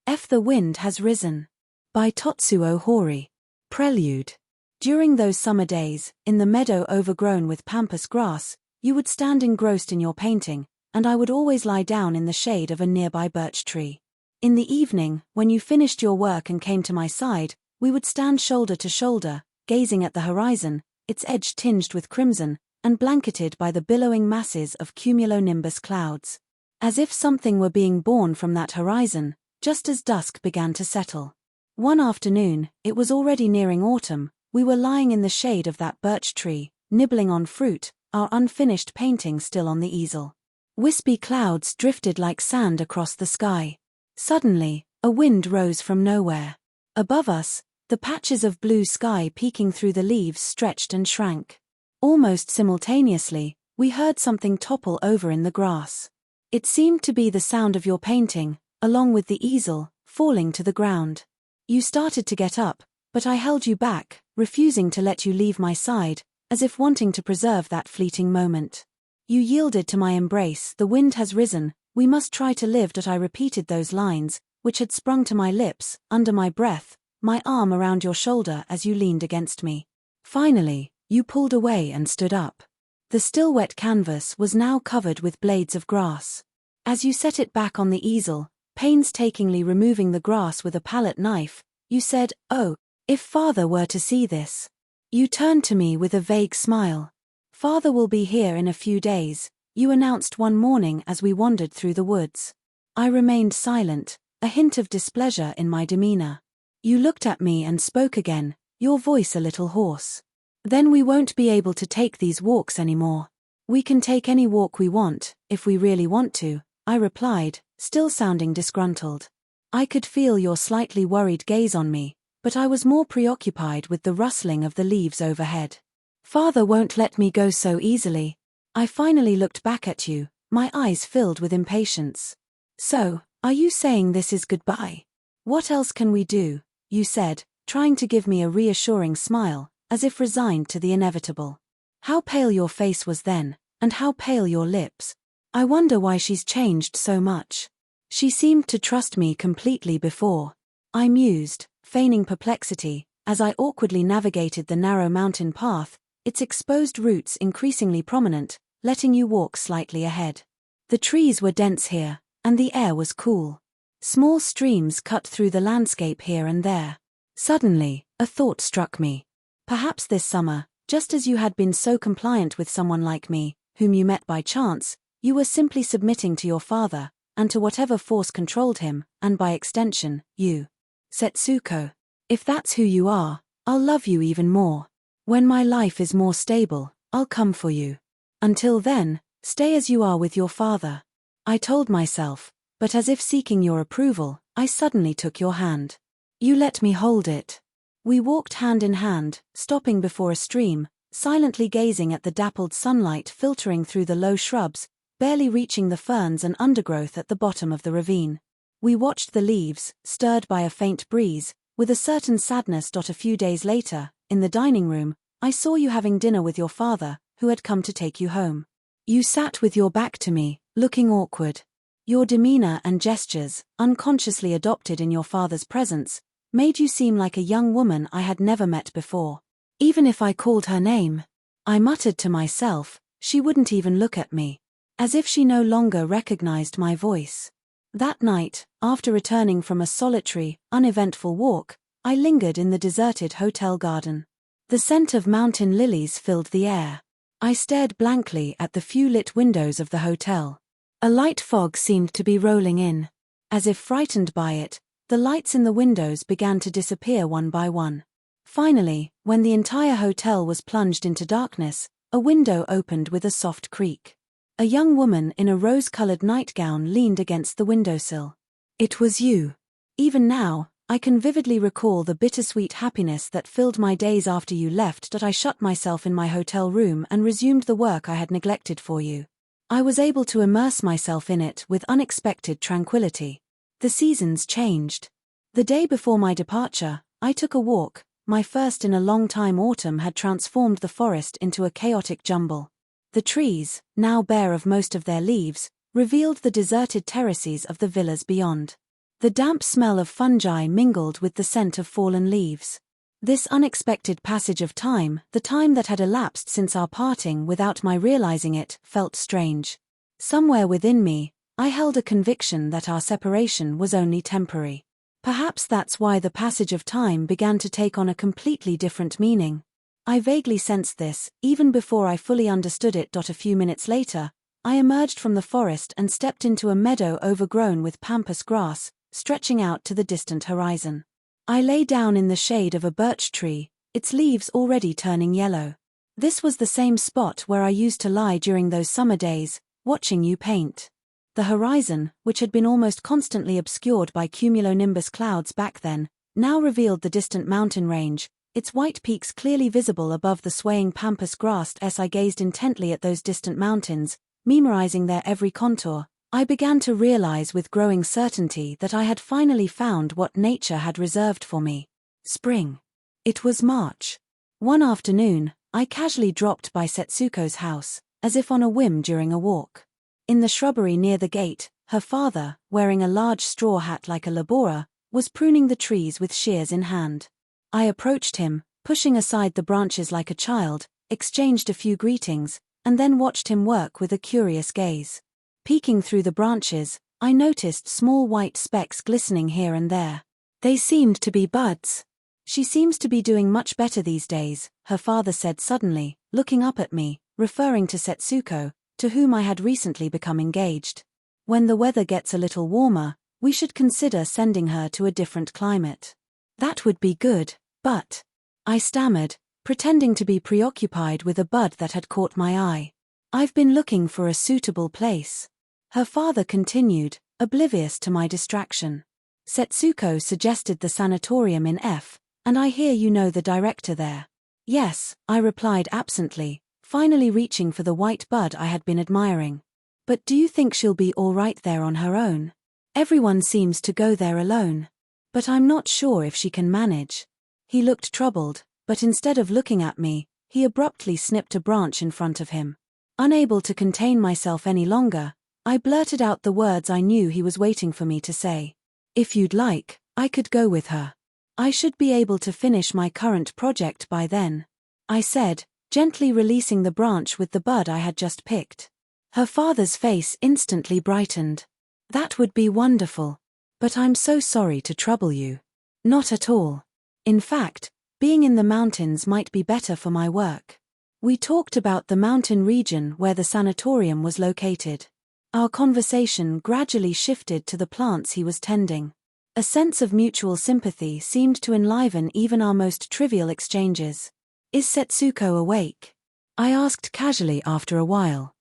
The Wind Has Risen. By Tatsuo Hori. Prelude. During those summer days, in the meadow overgrown with pampas grass, you would stand engrossed in your painting, and I would always lie down in the shade of a nearby birch tree. In the evening, when you finished your work and came to my side, we would stand shoulder to shoulder, gazing at the horizon, its edge tinged with crimson, and blanketed by the billowing masses of cumulonimbus clouds. As if something were being born from that horizon, just as dusk began to settle. One afternoon, it was already nearing autumn, we were lying in the shade of that birch tree, nibbling on fruit, our unfinished painting still on the easel. Wispy clouds drifted like sand across the sky. Suddenly, a wind rose from nowhere. Above us, the patches of blue sky peeking through the leaves stretched and shrank. Almost simultaneously, we heard something topple over in the grass. It seemed to be the sound of your painting, along with the easel, falling to the ground. You started to get up, but I held you back, refusing to let you leave my side, as if wanting to preserve that fleeting moment. You yielded to my embrace. The wind has risen, we must try to live. I repeated those lines, which had sprung to my lips, under my breath, my arm around your shoulder as you leaned against me. Finally, you pulled away and stood up. The still wet canvas was now covered with blades of grass. As you set it back on the easel, painstakingly removing the grass with a palette knife, you said, "Oh, if Father were to see this." You turned to me with a vague smile. "Father will be here in a few days," you announced one morning as we wandered through the woods. I remained silent, a hint of displeasure in my demeanor. You looked at me and spoke again, your voice a little hoarse. "Then we won't be able to take these walks anymore." "We can take any walk we want, if we really want to," I replied, still sounding disgruntled. I could feel your slightly worried gaze on me, but I was more preoccupied with the rustling of the leaves overhead. "Father won't let me go so easily." I finally looked back at you, my eyes filled with impatience. "So, are you saying this is goodbye? What else can we do?" you said, trying to give me a reassuring smile, as if resigned to the inevitable. How pale your face was then, and how pale your lips. I wonder why she's changed so much. She seemed to trust me completely before. I mused, feigning perplexity, as I awkwardly navigated the narrow mountain path, its exposed roots increasingly prominent, letting you walk slightly ahead. The trees were dense here, and the air was cool. Small streams cut through the landscape here and there. Suddenly, a thought struck me. Perhaps this summer, just as you had been so compliant with someone like me, whom you met by chance, you were simply submitting to your father, and to whatever force controlled him, and by extension, you. Setsuko. If that's who you are, I'll love you even more. When my life is more stable, I'll come for you. Until then, stay as you are with your father. I told myself, but as if seeking your approval, I suddenly took your hand. You let me hold it. We walked hand in hand, stopping before a stream, silently gazing at the dappled sunlight filtering through the low shrubs, barely reaching the ferns and undergrowth at the bottom of the ravine. We watched the leaves, stirred by a faint breeze, with a certain sadness. A few days later, in the dining room, I saw you having dinner with your father, who had come to take you home. You sat with your back to me, looking awkward. Your demeanor and gestures, unconsciously adopted in your father's presence, made you seem like a young woman I had never met before. Even if I called her name, I muttered to myself, she wouldn't even look at me. As if she no longer recognized my voice. That night, after returning from a solitary, uneventful walk, I lingered in the deserted hotel garden. The scent of mountain lilies filled the air. I stared blankly at the few lit windows of the hotel. A light fog seemed to be rolling in. As if frightened by it, the lights in the windows began to disappear one by one. Finally, when the entire hotel was plunged into darkness, a window opened with a soft creak. A young woman in a rose-colored nightgown leaned against the windowsill. It was you. Even now, I can vividly recall the bittersweet happiness that filled my days after you left. I shut myself in my hotel room and resumed the work I had neglected for you. I was able to immerse myself in it with unexpected tranquility. The seasons changed. The day before my departure, I took a walk. My first in a long time. Autumn had transformed the forest into a chaotic jumble. The trees, now bare of most of their leaves, revealed the deserted terraces of the villas beyond. The damp smell of fungi mingled with the scent of fallen leaves. This unexpected passage of time, the time that had elapsed since our parting without my realizing it, felt strange. Somewhere within me, I held a conviction that our separation was only temporary. Perhaps that's why the passage of time began to take on a completely different meaning. I vaguely sensed this, even before I fully understood it. A few minutes later, I emerged from the forest and stepped into a meadow overgrown with pampas grass, stretching out to the distant horizon. I lay down in the shade of a birch tree, its leaves already turning yellow. This was the same spot where I used to lie during those summer days, watching you paint. The horizon, which had been almost constantly obscured by cumulonimbus clouds back then, now revealed the distant mountain range, its white peaks clearly visible above the swaying pampas grass. As I gazed intently at those distant mountains, memorizing their every contour, I began to realize with growing certainty that I had finally found what nature had reserved for me. Spring. It was March. One afternoon, I casually dropped by Setsuko's house, as if on a whim during a walk. In the shrubbery near the gate, her father, wearing a large straw hat like a laborer, was pruning the trees with shears in hand. I approached him, pushing aside the branches like a child, exchanged a few greetings, and then watched him work with a curious gaze. Peeking through the branches, I noticed small white specks glistening here and there. They seemed to be buds. She seems to be doing much better these days, her father said suddenly, looking up at me, referring to Setsuko, to whom I had recently become engaged. When the weather gets a little warmer, we should consider sending her to a different climate. That would be good, but... I stammered, pretending to be preoccupied with a bud that had caught my eye. I've been looking for a suitable place. Her father continued, oblivious to my distraction. Setsuko suggested the sanatorium in F, and I hear you know the director there. Yes, I replied absently, finally reaching for the white bud I had been admiring. But do you think she'll be all right there on her own? Everyone seems to go there alone. But I'm not sure if she can manage. He looked troubled, but instead of looking at me, he abruptly snipped a branch in front of him. Unable to contain myself any longer, I blurted out the words I knew he was waiting for me to say. If you'd like, I could go with her. I should be able to finish my current project by then, I said, gently releasing the branch with the bud I had just picked. Her father's face instantly brightened. That would be wonderful. But I'm so sorry to trouble you. Not at all. In fact, being in the mountains might be better for my work. We talked about the mountain region where the sanatorium was located. Our conversation gradually shifted to the plants he was tending. A sense of mutual sympathy seemed to enliven even our most trivial exchanges. Is Setsuko awake? I asked casually after a while.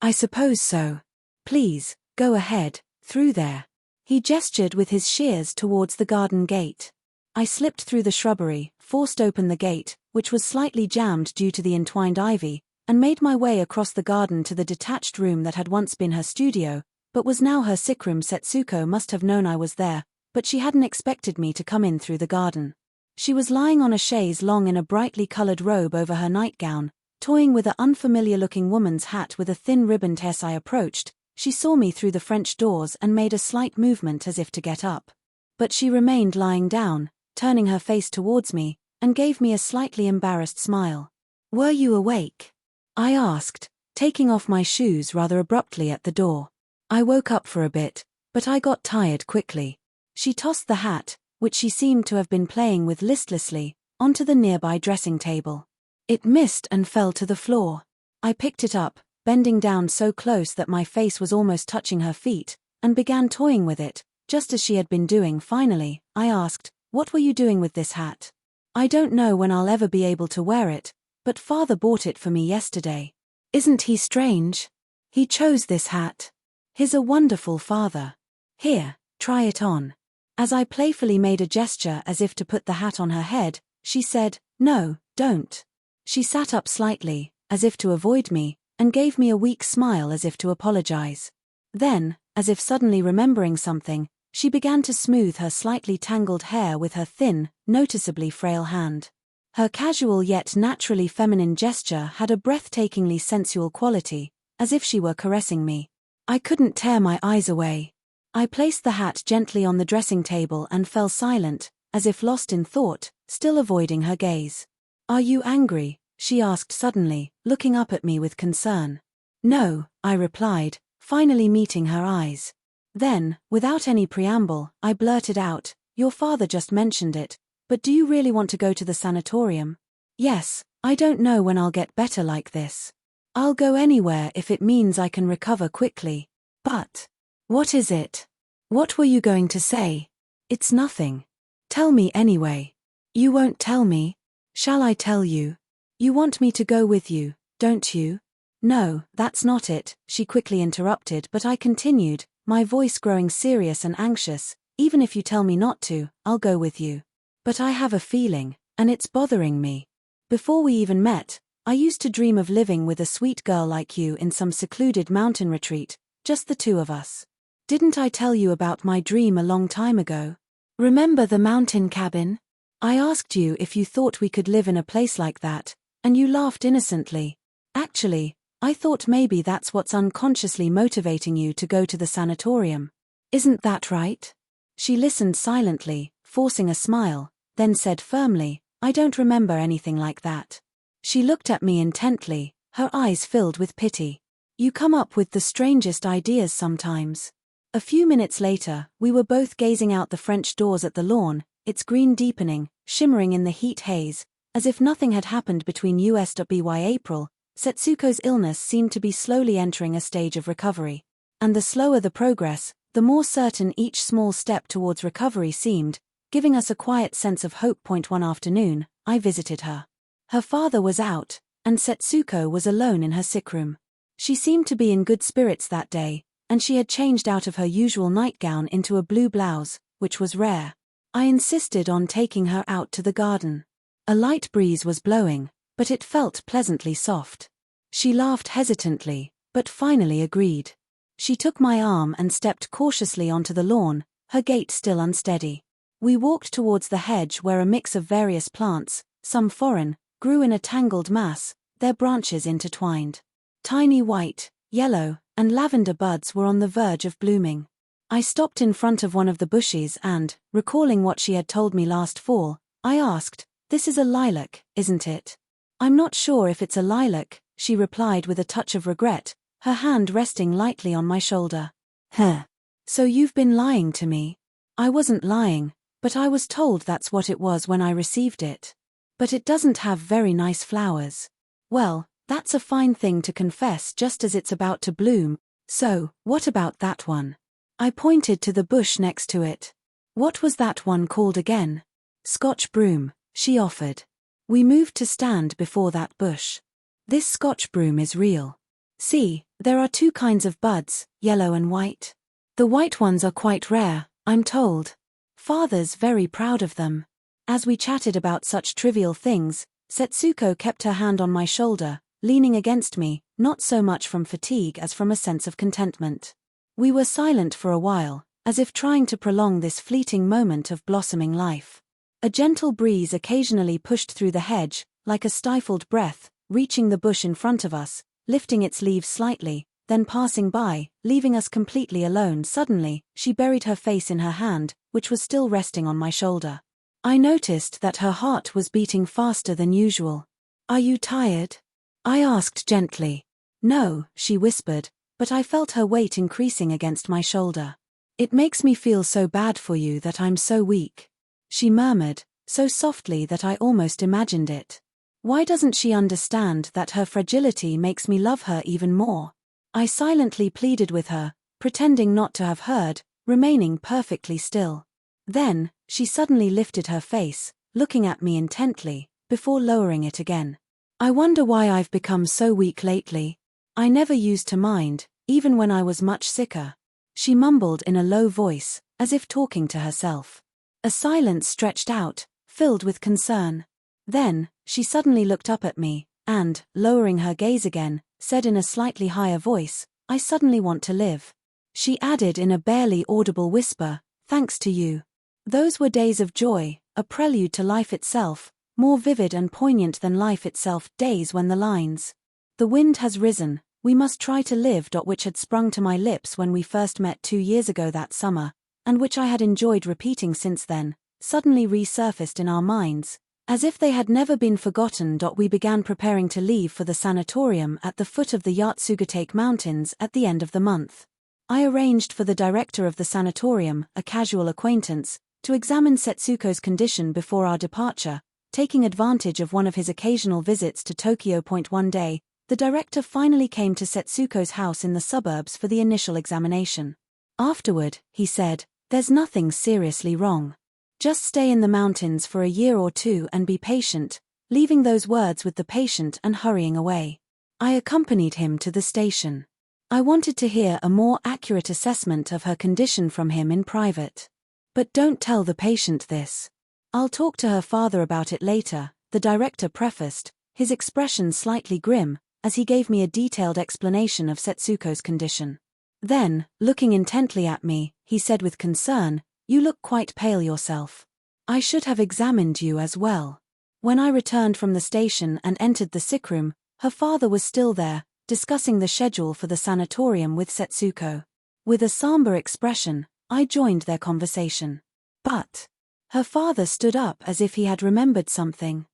I suppose so. Please, go ahead, through there. He gestured with his shears towards the garden gate. I slipped through the shrubbery, forced open the gate, which was slightly jammed due to the entwined ivy, and made my way across the garden to the detached room that had once been her studio, but was now her sick room. Setsuko must have known I was there, but she hadn't expected me to come in through the garden. She was lying on a chaise longue in a brightly colored robe over her nightgown, toying with an unfamiliar-looking woman's hat with a thin ribbon. As I approached, she saw me through the French doors and made a slight movement as if to get up. But she remained lying down, turning her face towards me, and gave me a slightly embarrassed smile. Were you awake? I asked, taking off my shoes rather abruptly at the door. I woke up for a bit, but I got tired quickly. She tossed the hat, which she seemed to have been playing with listlessly, onto the nearby dressing table. It missed and fell to the floor. I picked it up, bending down so close that my face was almost touching her feet, and began toying with it, just as she had been doing. Finally, I asked, what were you doing with this hat? I don't know when I'll ever be able to wear it, but father bought it for me yesterday. Isn't he strange? He chose this hat. He's a wonderful father. Here, try it on. As I playfully made a gesture as if to put the hat on her head, she said, no, don't. She sat up slightly, as if to avoid me, and gave me a weak smile as if to apologize. Then, as if suddenly remembering something, she began to smooth her slightly tangled hair with her thin, noticeably frail hand. Her casual yet naturally feminine gesture had a breathtakingly sensual quality, as if she were caressing me. I couldn't tear my eyes away. I placed the hat gently on the dressing table and fell silent, as if lost in thought, still avoiding her gaze. "Are you angry?" she asked suddenly, looking up at me with concern. "No," I replied, finally meeting her eyes. Then, without any preamble, I blurted out, "Your father just mentioned it, but do you really want to go to the sanatorium?" "Yes, I don't know when I'll get better like this. I'll go anywhere if it means I can recover quickly." "But what is it? What were you going to say?" "It's nothing." "Tell me anyway." "You won't tell me?" "Shall I tell you?" "You want me to go with you, don't you?" "No, that's not it," she quickly interrupted, but I continued, my voice growing serious and anxious. "Even if you tell me not to, I'll go with you. But I have a feeling, and it's bothering me. Before we even met, I used to dream of living with a sweet girl like you in some secluded mountain retreat, just the two of us. Didn't I tell you about my dream a long time ago? Remember the mountain cabin? I asked you if you thought we could live in a place like that, and you laughed innocently. Actually, I thought maybe that's what's unconsciously motivating you to go to the sanatorium. Isn't that right?" She listened silently, forcing a smile, then said firmly, "I don't remember anything like that." She looked at me intently, her eyes filled with pity. "You come up with the strangest ideas sometimes." A few minutes later, we were both gazing out the French doors at the lawn, its green deepening, shimmering in the heat haze, as if nothing had happened between us.by April. Setsuko's illness seemed to be slowly entering a stage of recovery. And the slower the progress, the more certain each small step towards recovery seemed, giving us a quiet sense of hope. One afternoon, I visited her. Her father was out, and Setsuko was alone in her sick room. She seemed to be in good spirits that day, and she had changed out of her usual nightgown into a blue blouse, which was rare. I insisted on taking her out to the garden. A light breeze was blowing, but it felt pleasantly soft. She laughed hesitantly, but finally agreed. She took my arm and stepped cautiously onto the lawn, her gait still unsteady. We walked towards the hedge where a mix of various plants, some foreign, grew in a tangled mass, their branches intertwined. Tiny white, yellow, and lavender buds were on the verge of blooming. I stopped in front of one of the bushes and, recalling what she had told me last fall, I asked, "This is a lilac, isn't it?" "I'm not sure if it's a lilac," she replied with a touch of regret, her hand resting lightly on my shoulder. "Huh. So you've been lying to me?" "I wasn't lying, but I was told that's what it was when I received it. But it doesn't have very nice flowers." "Well, that's a fine thing to confess just as it's about to bloom. So, what about that one?" I pointed to the bush next to it. "What was that one called again?" "Scotch broom," she offered. We moved to stand before that bush. "This Scotch broom is real. See, there are two kinds of buds, yellow and white. The white ones are quite rare, I'm told. Father's very proud of them." As we chatted about such trivial things, Setsuko kept her hand on my shoulder, leaning against me, not so much from fatigue as from a sense of contentment. We were silent for a while, as if trying to prolong this fleeting moment of blossoming life. A gentle breeze occasionally pushed through the hedge, like a stifled breath, reaching the bush in front of us, lifting its leaves slightly, then passing by, leaving us completely alone. Suddenly, she buried her face in her hand, which was still resting on my shoulder. I noticed that her heart was beating faster than usual. "Are you tired?" I asked gently. "No," she whispered, but I felt her weight increasing against my shoulder. "It makes me feel so bad for you that I'm so weak," she murmured, so softly that I almost imagined it. Why doesn't she understand that her fragility makes me love her even more? I silently pleaded with her, pretending not to have heard, remaining perfectly still. Then, she suddenly lifted her face, looking at me intently, before lowering it again. "I wonder why I've become so weak lately. I never used to mind, even when I was much sicker." She mumbled in a low voice, as if talking to herself. A silence stretched out, filled with concern. Then, she suddenly looked up at me, and, lowering her gaze again, said in a slightly higher voice, "I suddenly want to live." She added in a barely audible whisper, "Thanks to you." Those were days of joy, a prelude to life itself, more vivid and poignant than life itself, days when the lines. "The wind has risen, We must try to live. Which had sprung to my lips when we first met 2 years ago that summer, and which I had enjoyed repeating since then, suddenly resurfaced in our minds, as if they had never been forgotten. We began preparing to leave for the sanatorium at the foot of the Yatsugatake Mountains at the end of the month. I arranged for the director of the sanatorium, a casual acquaintance, to examine Setsuko's condition before our departure, taking advantage of one of his occasional visits to Tokyo. One day, the director finally came to Setsuko's house in the suburbs for the initial examination. Afterward, he said, "There's nothing seriously wrong. Just stay in the mountains for a year or two and be patient," leaving those words with the patient and hurrying away. I accompanied him to the station. I wanted to hear a more accurate assessment of her condition from him in private. "But don't tell the patient this. I'll talk to her father about it later," the director prefaced, his expression slightly grim, as he gave me a detailed explanation of Setsuko's condition. Then, looking intently at me, he said with concern, "You look quite pale yourself. I should have examined you as well." When I returned from the station and entered the sick room, her father was still there, discussing the schedule for the sanatorium with Setsuko. With a somber expression, I joined their conversation. "But..." Her father stood up as if he had remembered something.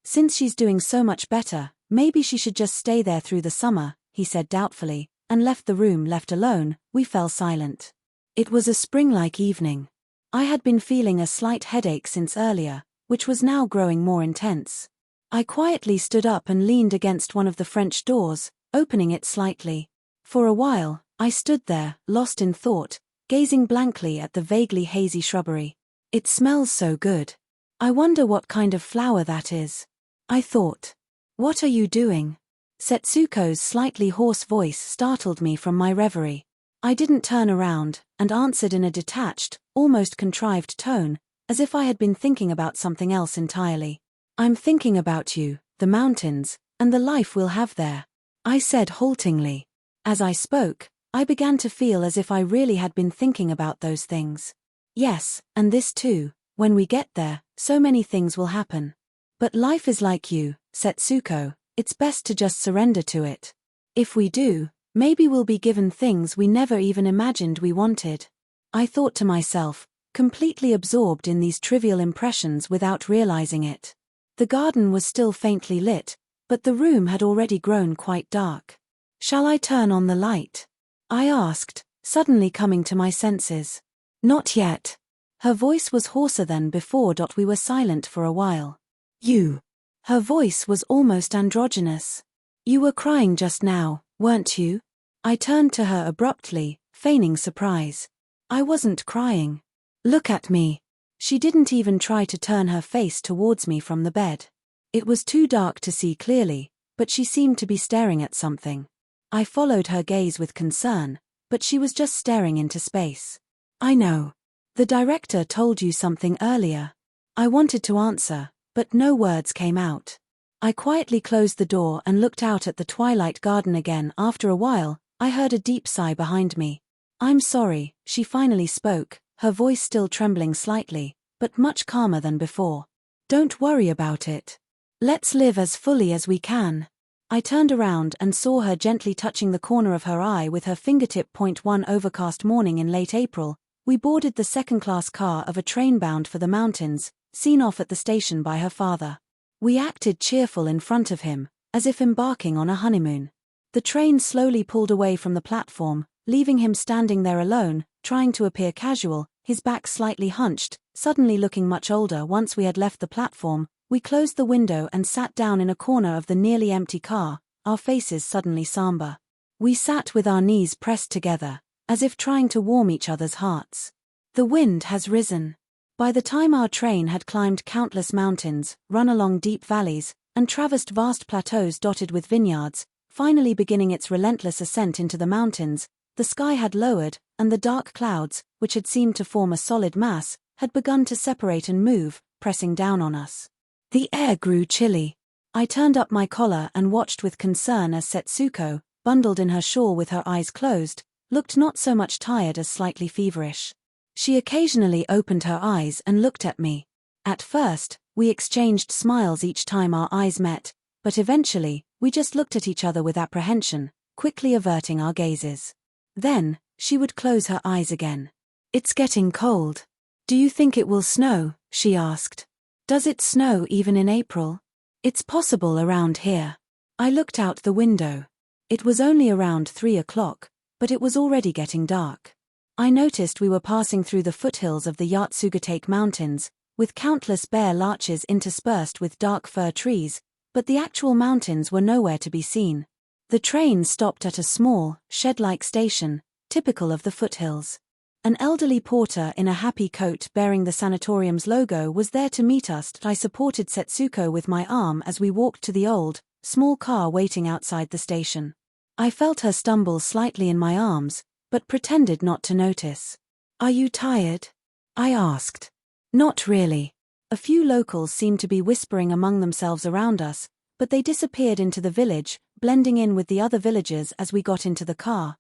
"Since she's doing so much better, maybe she should just stay there through the summer," he said doubtfully, and left the room. Left alone, we fell silent. It was a spring-like evening. I had been feeling a slight headache since earlier, which was now growing more intense. I quietly stood up and leaned against one of the French doors, opening it slightly. For a while, I stood there, lost in thought, gazing blankly at the vaguely hazy shrubbery. "It smells so good. I wonder what kind of flower that is," I thought. "What are you doing?" Setsuko's slightly hoarse voice startled me from my reverie. I didn't turn around, and answered in a detached, almost contrived tone, as if I had been thinking about something else entirely. "I'm thinking about you, the mountains, and the life we'll have there," I said haltingly. As I spoke, I began to feel as if I really had been thinking about those things. "Yes, and this too. When we get there, so many things will happen. But life is like you, Setsuko, it's best to just surrender to it. If we do, maybe we'll be given things we never even imagined we wanted." I thought to myself, completely absorbed in these trivial impressions without realizing it. The garden was still faintly lit, but the room had already grown quite dark. "Shall I turn on the light?" I asked, suddenly coming to my senses. "Not yet." Her voice was hoarser than before. We were silent for a while. "You." Her voice was almost androgynous. "You were crying just now, weren't you?" I turned to her abruptly, feigning surprise. "I wasn't crying. Look at me." She didn't even try to turn her face towards me from the bed. It was too dark to see clearly, but she seemed to be staring at something. I followed her gaze with concern, but she was just staring into space. "I know. The director told you something earlier." I wanted to answer, but no words came out. I quietly closed the door and looked out at the twilight garden again. After a while, I heard a deep sigh behind me. "I'm sorry," she finally spoke, her voice still trembling slightly, but much calmer than before. "Don't worry about it. Let's live as fully as we can." I turned around and saw her gently touching the corner of her eye with her fingertip. One overcast morning in late April, we boarded the second-class car of a train bound for the mountains, seen off at the station by her father. We acted cheerful in front of him, as if embarking on a honeymoon. The train slowly pulled away from the platform, leaving him standing there alone, trying to appear casual, his back slightly hunched, suddenly looking much older. Once we had left the platform, we closed the window and sat down in a corner of the nearly empty car, our faces suddenly somber. We sat with our knees pressed together, as if trying to warm each other's hearts. The wind has risen. By the time our train had climbed countless mountains, run along deep valleys, and traversed vast plateaus dotted with vineyards, finally beginning its relentless ascent into the mountains, the sky had lowered, and the dark clouds, which had seemed to form a solid mass, had begun to separate and move, pressing down on us. The air grew chilly. I turned up my collar and watched with concern as Setsuko, bundled in her shawl with her eyes closed, looked not so much tired as slightly feverish. She occasionally opened her eyes and looked at me. At first, we exchanged smiles each time our eyes met, but eventually, we just looked at each other with apprehension, quickly averting our gazes. Then, she would close her eyes again. "It's getting cold. Do you think it will snow?" she asked. "Does it snow even in April?" "It's possible around here." I looked out the window. It was only around 3 o'clock, but it was already getting dark. I noticed we were passing through the foothills of the Yatsugatake Mountains, with countless bare larches interspersed with dark fir trees, but the actual mountains were nowhere to be seen. The train stopped at a small, shed-like station, typical of the foothills. An elderly porter in a happy coat bearing the sanatorium's logo was there to meet us. I supported Setsuko with my arm as we walked to the old, small car waiting outside the station. I felt her stumble slightly in my arms, but pretended not to notice. "Are you tired?" I asked. "Not really." A few locals seemed to be whispering among themselves around us, but they disappeared into the village, blending in with the other villagers as we got into the car.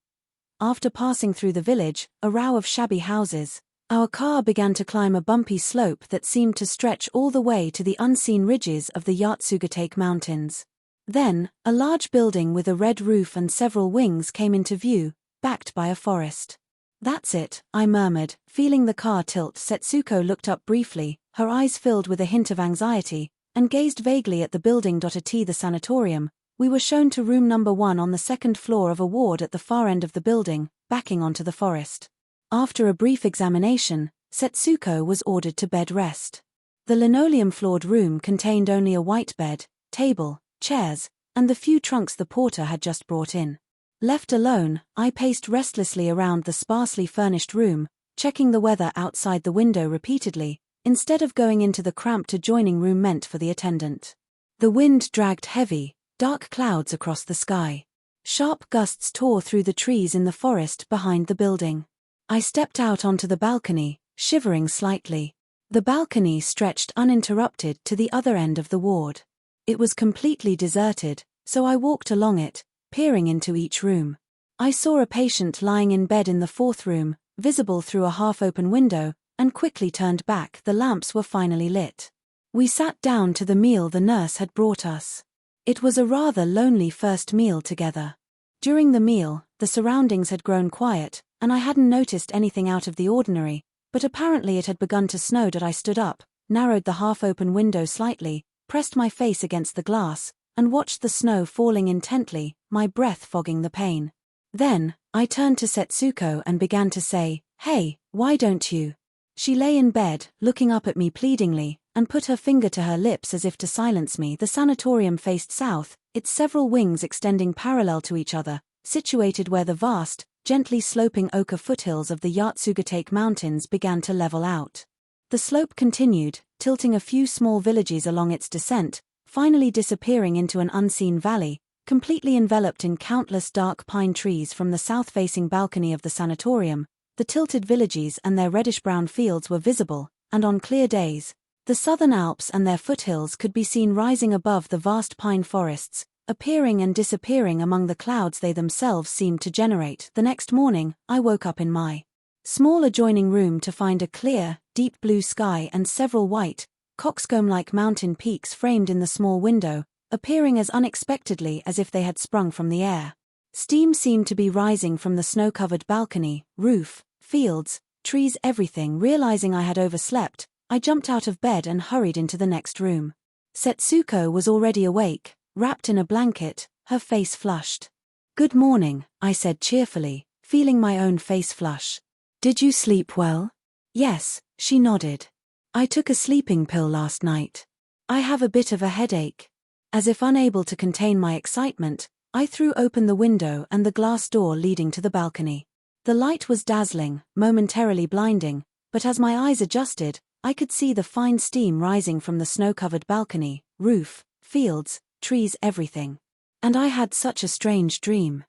After passing through the village, a row of shabby houses, our car began to climb a bumpy slope that seemed to stretch all the way to the unseen ridges of the Yatsugatake Mountains. Then, a large building with a red roof and several wings came into view, backed by a forest. "That's it," I murmured, feeling the car tilt. Setsuko looked up briefly, her eyes filled with a hint of anxiety, and gazed vaguely at the building. At the sanatorium, we were shown to room number 1 on the second floor of a ward at the far end of the building, backing onto the forest. After a brief examination, Setsuko was ordered to bed rest. The linoleum-floored room contained only a white bed, table, chairs, and the few trunks the porter had just brought in. Left alone, I paced restlessly around the sparsely furnished room, checking the weather outside the window repeatedly, instead of going into the cramped adjoining room meant for the attendant. The wind dragged heavy, dark clouds across the sky. Sharp gusts tore through the trees in the forest behind the building. I stepped out onto the balcony, shivering slightly. The balcony stretched uninterrupted to the other end of the ward. It was completely deserted, so I walked along it, peering into each room. I saw a patient lying in bed in the 4th room, visible through a half-open window, and quickly turned back. The lamps were finally lit. We sat down to the meal the nurse had brought us. It was a rather lonely first meal together. During the meal, the surroundings had grown quiet, and I hadn't noticed anything out of the ordinary, but apparently it had begun to snow. I stood up, narrowed the half-open window slightly, pressed my face against the glass, and watched the snow falling intently, my breath fogging the pain. Then, I turned to Setsuko and began to say, "Hey, why don't you?" She lay in bed, looking up at me pleadingly, and put her finger to her lips as if to silence me. The sanatorium faced south, its several wings extending parallel to each other, situated where the vast, gently sloping ochre foothills of the Yatsugatake Mountains began to level out. The slope continued, tilting a few small villages along its descent, finally disappearing into an unseen valley, completely enveloped in countless dark pine trees. From the south-facing balcony of the sanatorium, the tilted villages and their reddish-brown fields were visible, and on clear days, the southern Alps and their foothills could be seen rising above the vast pine forests, appearing and disappearing among the clouds they themselves seemed to generate. The next morning, I woke up in my small adjoining room to find a clear, deep blue sky and several white, coxcomb-like mountain peaks framed in the small window, appearing as unexpectedly as if they had sprung from the air. Steam seemed to be rising from the snow-covered balcony, roof, fields, trees, everything. Realizing I had overslept, I jumped out of bed and hurried into the next room. Setsuko was already awake, wrapped in a blanket, her face flushed. "Good morning," I said cheerfully, feeling my own face flush. "Did you sleep well?" "Yes," she nodded. "I took a sleeping pill last night. I have a bit of a headache." As if unable to contain my excitement, I threw open the window and the glass door leading to the balcony. The light was dazzling, momentarily blinding, but as my eyes adjusted, I could see the fine steam rising from the snow-covered balcony, roof, fields, trees, everything. And I had such a strange dream.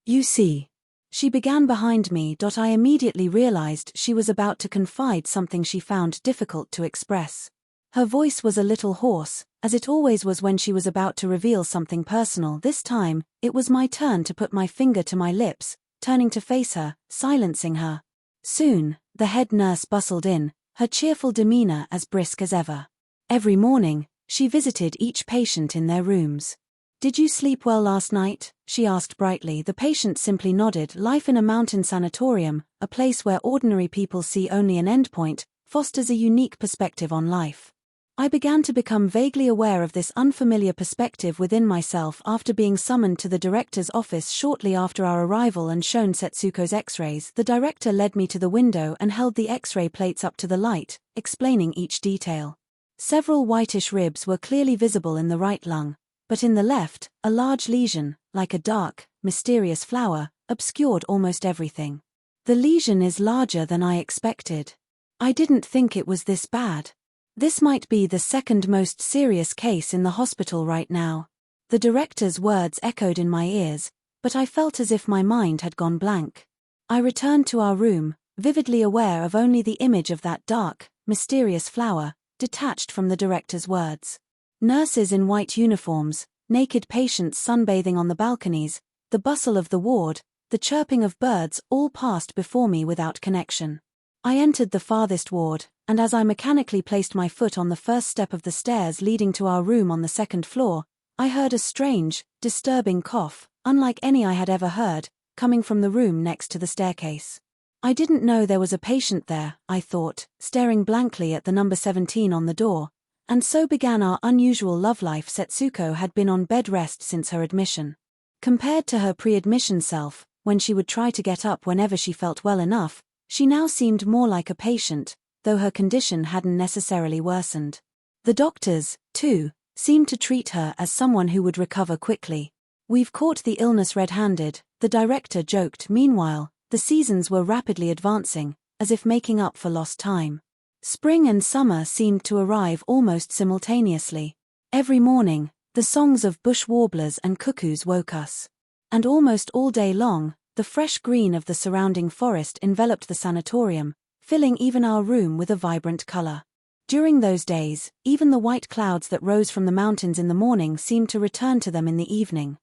"You see," she began behind me. I immediately realized she was about to confide something she found difficult to express. Her voice was a little hoarse, as it always was when she was about to reveal something personal. This time, it was my turn to put my finger to my lips, turning to face her, silencing her. Soon, the head nurse bustled in, her cheerful demeanor as brisk as ever. Every morning, she visited each patient in their rooms. Did you sleep well last night? She asked brightly. The patient simply nodded. Life in a mountain sanatorium, a place where ordinary people see only an endpoint, fosters a unique perspective on life. I began to become vaguely aware of this unfamiliar perspective within myself after being summoned to the director's office shortly after our arrival and shown Setsuko's X-rays. The director led me to the window and held the X-ray plates up to the light, explaining each detail. Several whitish ribs were clearly visible in the right lung, but in the left, a large lesion, like a dark, mysterious flower, obscured almost everything. The lesion is larger than I expected. I didn't think it was this bad. This might be the second most serious case in the hospital right now. The director's words echoed in my ears, but I felt as if my mind had gone blank. I returned to our room, vividly aware of only the image of that dark, mysterious flower, detached from the director's words. Nurses in white uniforms, naked patients sunbathing on the balconies, the bustle of the ward, the chirping of birds all passed before me without connection. I entered the farthest ward, and as I mechanically placed my foot on the first step of the stairs leading to our room on the second floor, I heard a strange, disturbing cough, unlike any I had ever heard, coming from the room next to the staircase. I didn't know there was a patient there, I thought, staring blankly at the number 17 on the door. And so began our unusual love life. Setsuko had been on bed rest since her admission. Compared to her pre-admission self, when she would try to get up whenever she felt well enough, she now seemed more like a patient, though her condition hadn't necessarily worsened. The doctors, too, seemed to treat her as someone who would recover quickly. We've caught the illness red-handed, the director joked. Meanwhile, the seasons were rapidly advancing, as if making up for lost time. Spring and summer seemed to arrive almost simultaneously. Every morning, the songs of bush warblers and cuckoos woke us. And almost all day long, the fresh green of the surrounding forest enveloped the sanatorium, filling even our room with a vibrant color. During those days, even the white clouds that rose from the mountains in the morning seemed to return to them in the evening.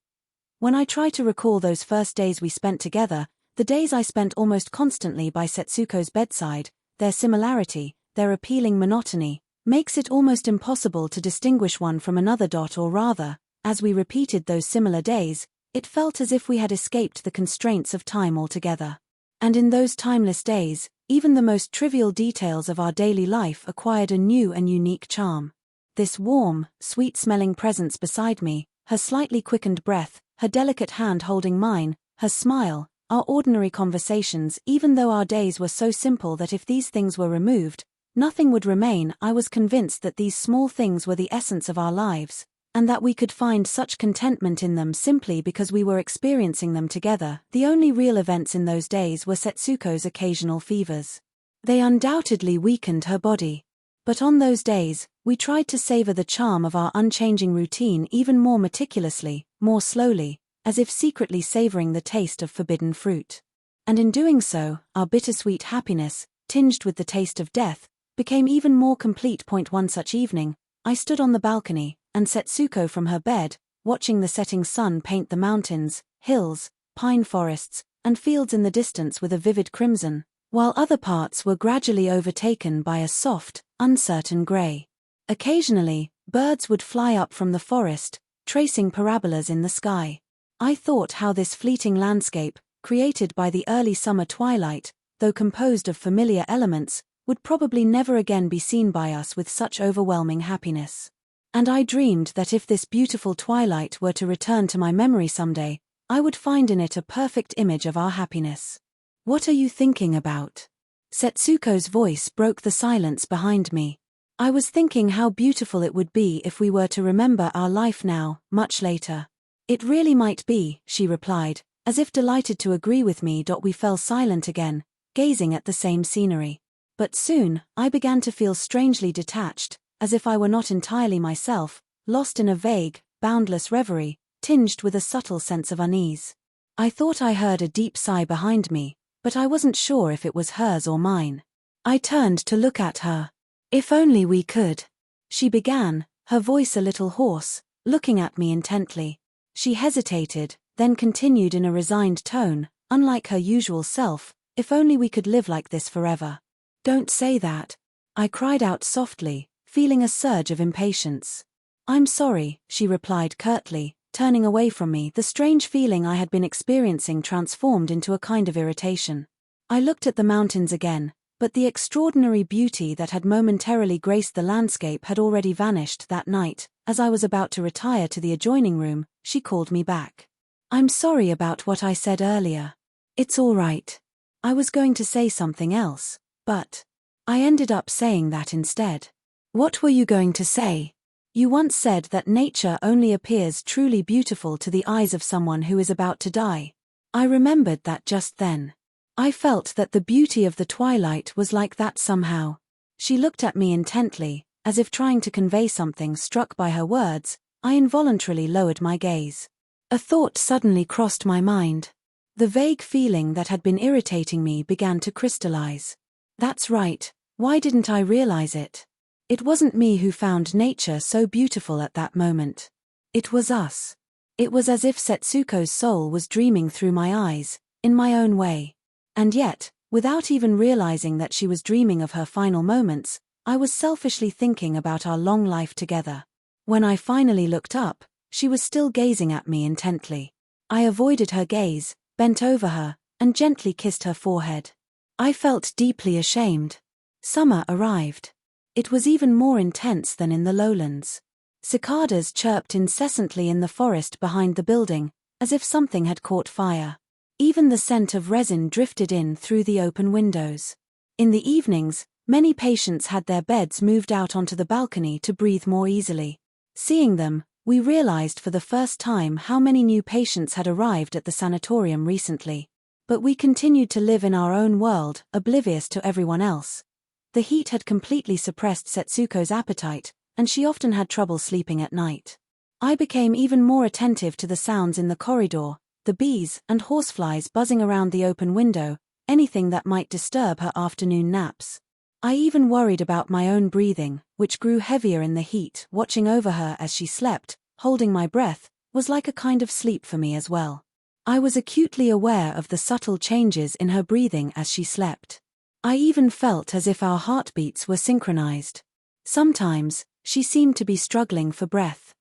When I try to recall those first days we spent together, the days I spent almost constantly by Setsuko's bedside, their similarity, their appealing monotony, makes it almost impossible to distinguish one from another. Or rather, as we repeated those similar days, it felt as if we had escaped the constraints of time altogether. And in those timeless days, even the most trivial details of our daily life acquired a new and unique charm. This warm, sweet-smelling presence beside me, her slightly quickened breath, her delicate hand holding mine, her smile, our ordinary conversations. Even though our days were so simple that if these things were removed, nothing would remain, I was convinced that these small things were the essence of our lives, and that we could find such contentment in them simply because we were experiencing them together. The only real events in those days were Setsuko's occasional fevers. They undoubtedly weakened her body. But on those days, we tried to savor the charm of our unchanging routine even more meticulously, more slowly, as if secretly savoring the taste of forbidden fruit. And in doing so, our bittersweet happiness, tinged with the taste of death, became even more complete. One such evening, I stood on the balcony, and Setsuko from her bed, watching the setting sun paint the mountains, hills, pine forests, and fields in the distance with a vivid crimson, while other parts were gradually overtaken by a soft, uncertain gray. Occasionally, birds would fly up from the forest, tracing parabolas in the sky. I thought how this fleeting landscape, created by the early summer twilight, though composed of familiar elements, would probably never again be seen by us with such overwhelming happiness. And I dreamed that if this beautiful twilight were to return to my memory someday, I would find in it a perfect image of our happiness. "What are you thinking about?" Setsuko's voice broke the silence behind me. I was thinking how beautiful it would be if we were to remember our life now, much later. "It really might be," she replied, as if delighted to agree with me. We fell silent again, gazing at the same scenery. But soon, I began to feel strangely detached, as if I were not entirely myself, lost in a vague, boundless reverie, tinged with a subtle sense of unease. I thought I heard a deep sigh behind me, but I wasn't sure if it was hers or mine. I turned to look at her. "If only we could," she began, her voice a little hoarse, looking at me intently. She hesitated, then continued in a resigned tone, unlike her usual self, "If only we could live like this forever." "Don't say that," I cried out softly, feeling a surge of impatience. "I'm sorry," she replied curtly, turning away from me. The strange feeling I had been experiencing transformed into a kind of irritation. I looked at the mountains again, but the extraordinary beauty that had momentarily graced the landscape had already vanished that night. As I was about to retire to the adjoining room, she called me back. "I'm sorry about what I said earlier." "It's all right." I was going to say something else, but I ended up saying that instead. "What were you going to say?" "You once said that nature only appears truly beautiful to the eyes of someone who is about to die." I remembered that just then. I felt that the beauty of the twilight was like that somehow. She looked at me intently, as if trying to convey something. Struck by her words, I involuntarily lowered my gaze. A thought suddenly crossed my mind. The vague feeling that had been irritating me began to crystallize. That's right, why didn't I realize it? It wasn't me who found nature so beautiful at that moment. It was us. It was as if Setsuko's soul was dreaming through my eyes, in my own way. And yet, without even realizing that she was dreaming of her final moments, I was selfishly thinking about our long life together. When I finally looked up, she was still gazing at me intently. I avoided her gaze, bent over her, and gently kissed her forehead. I felt deeply ashamed. Summer arrived. It was even more intense than in the lowlands. Cicadas chirped incessantly in the forest behind the building, as if something had caught fire. Even the scent of resin drifted in through the open windows. In the evenings, many patients had their beds moved out onto the balcony to breathe more easily. Seeing them, we realized for the first time how many new patients had arrived at the sanatorium recently. But we continued to live in our own world, oblivious to everyone else. The heat had completely suppressed Setsuko's appetite, and she often had trouble sleeping at night. I became even more attentive to the sounds in the corridor, the bees and horseflies buzzing around the open window, anything that might disturb her afternoon naps. I even worried about my own breathing, which grew heavier in the heat. Watching over her as she slept, holding my breath, was like a kind of sleep for me as well. I was acutely aware of the subtle changes in her breathing as she slept. I even felt as if our heartbeats were synchronized. Sometimes, she seemed to be struggling for breath.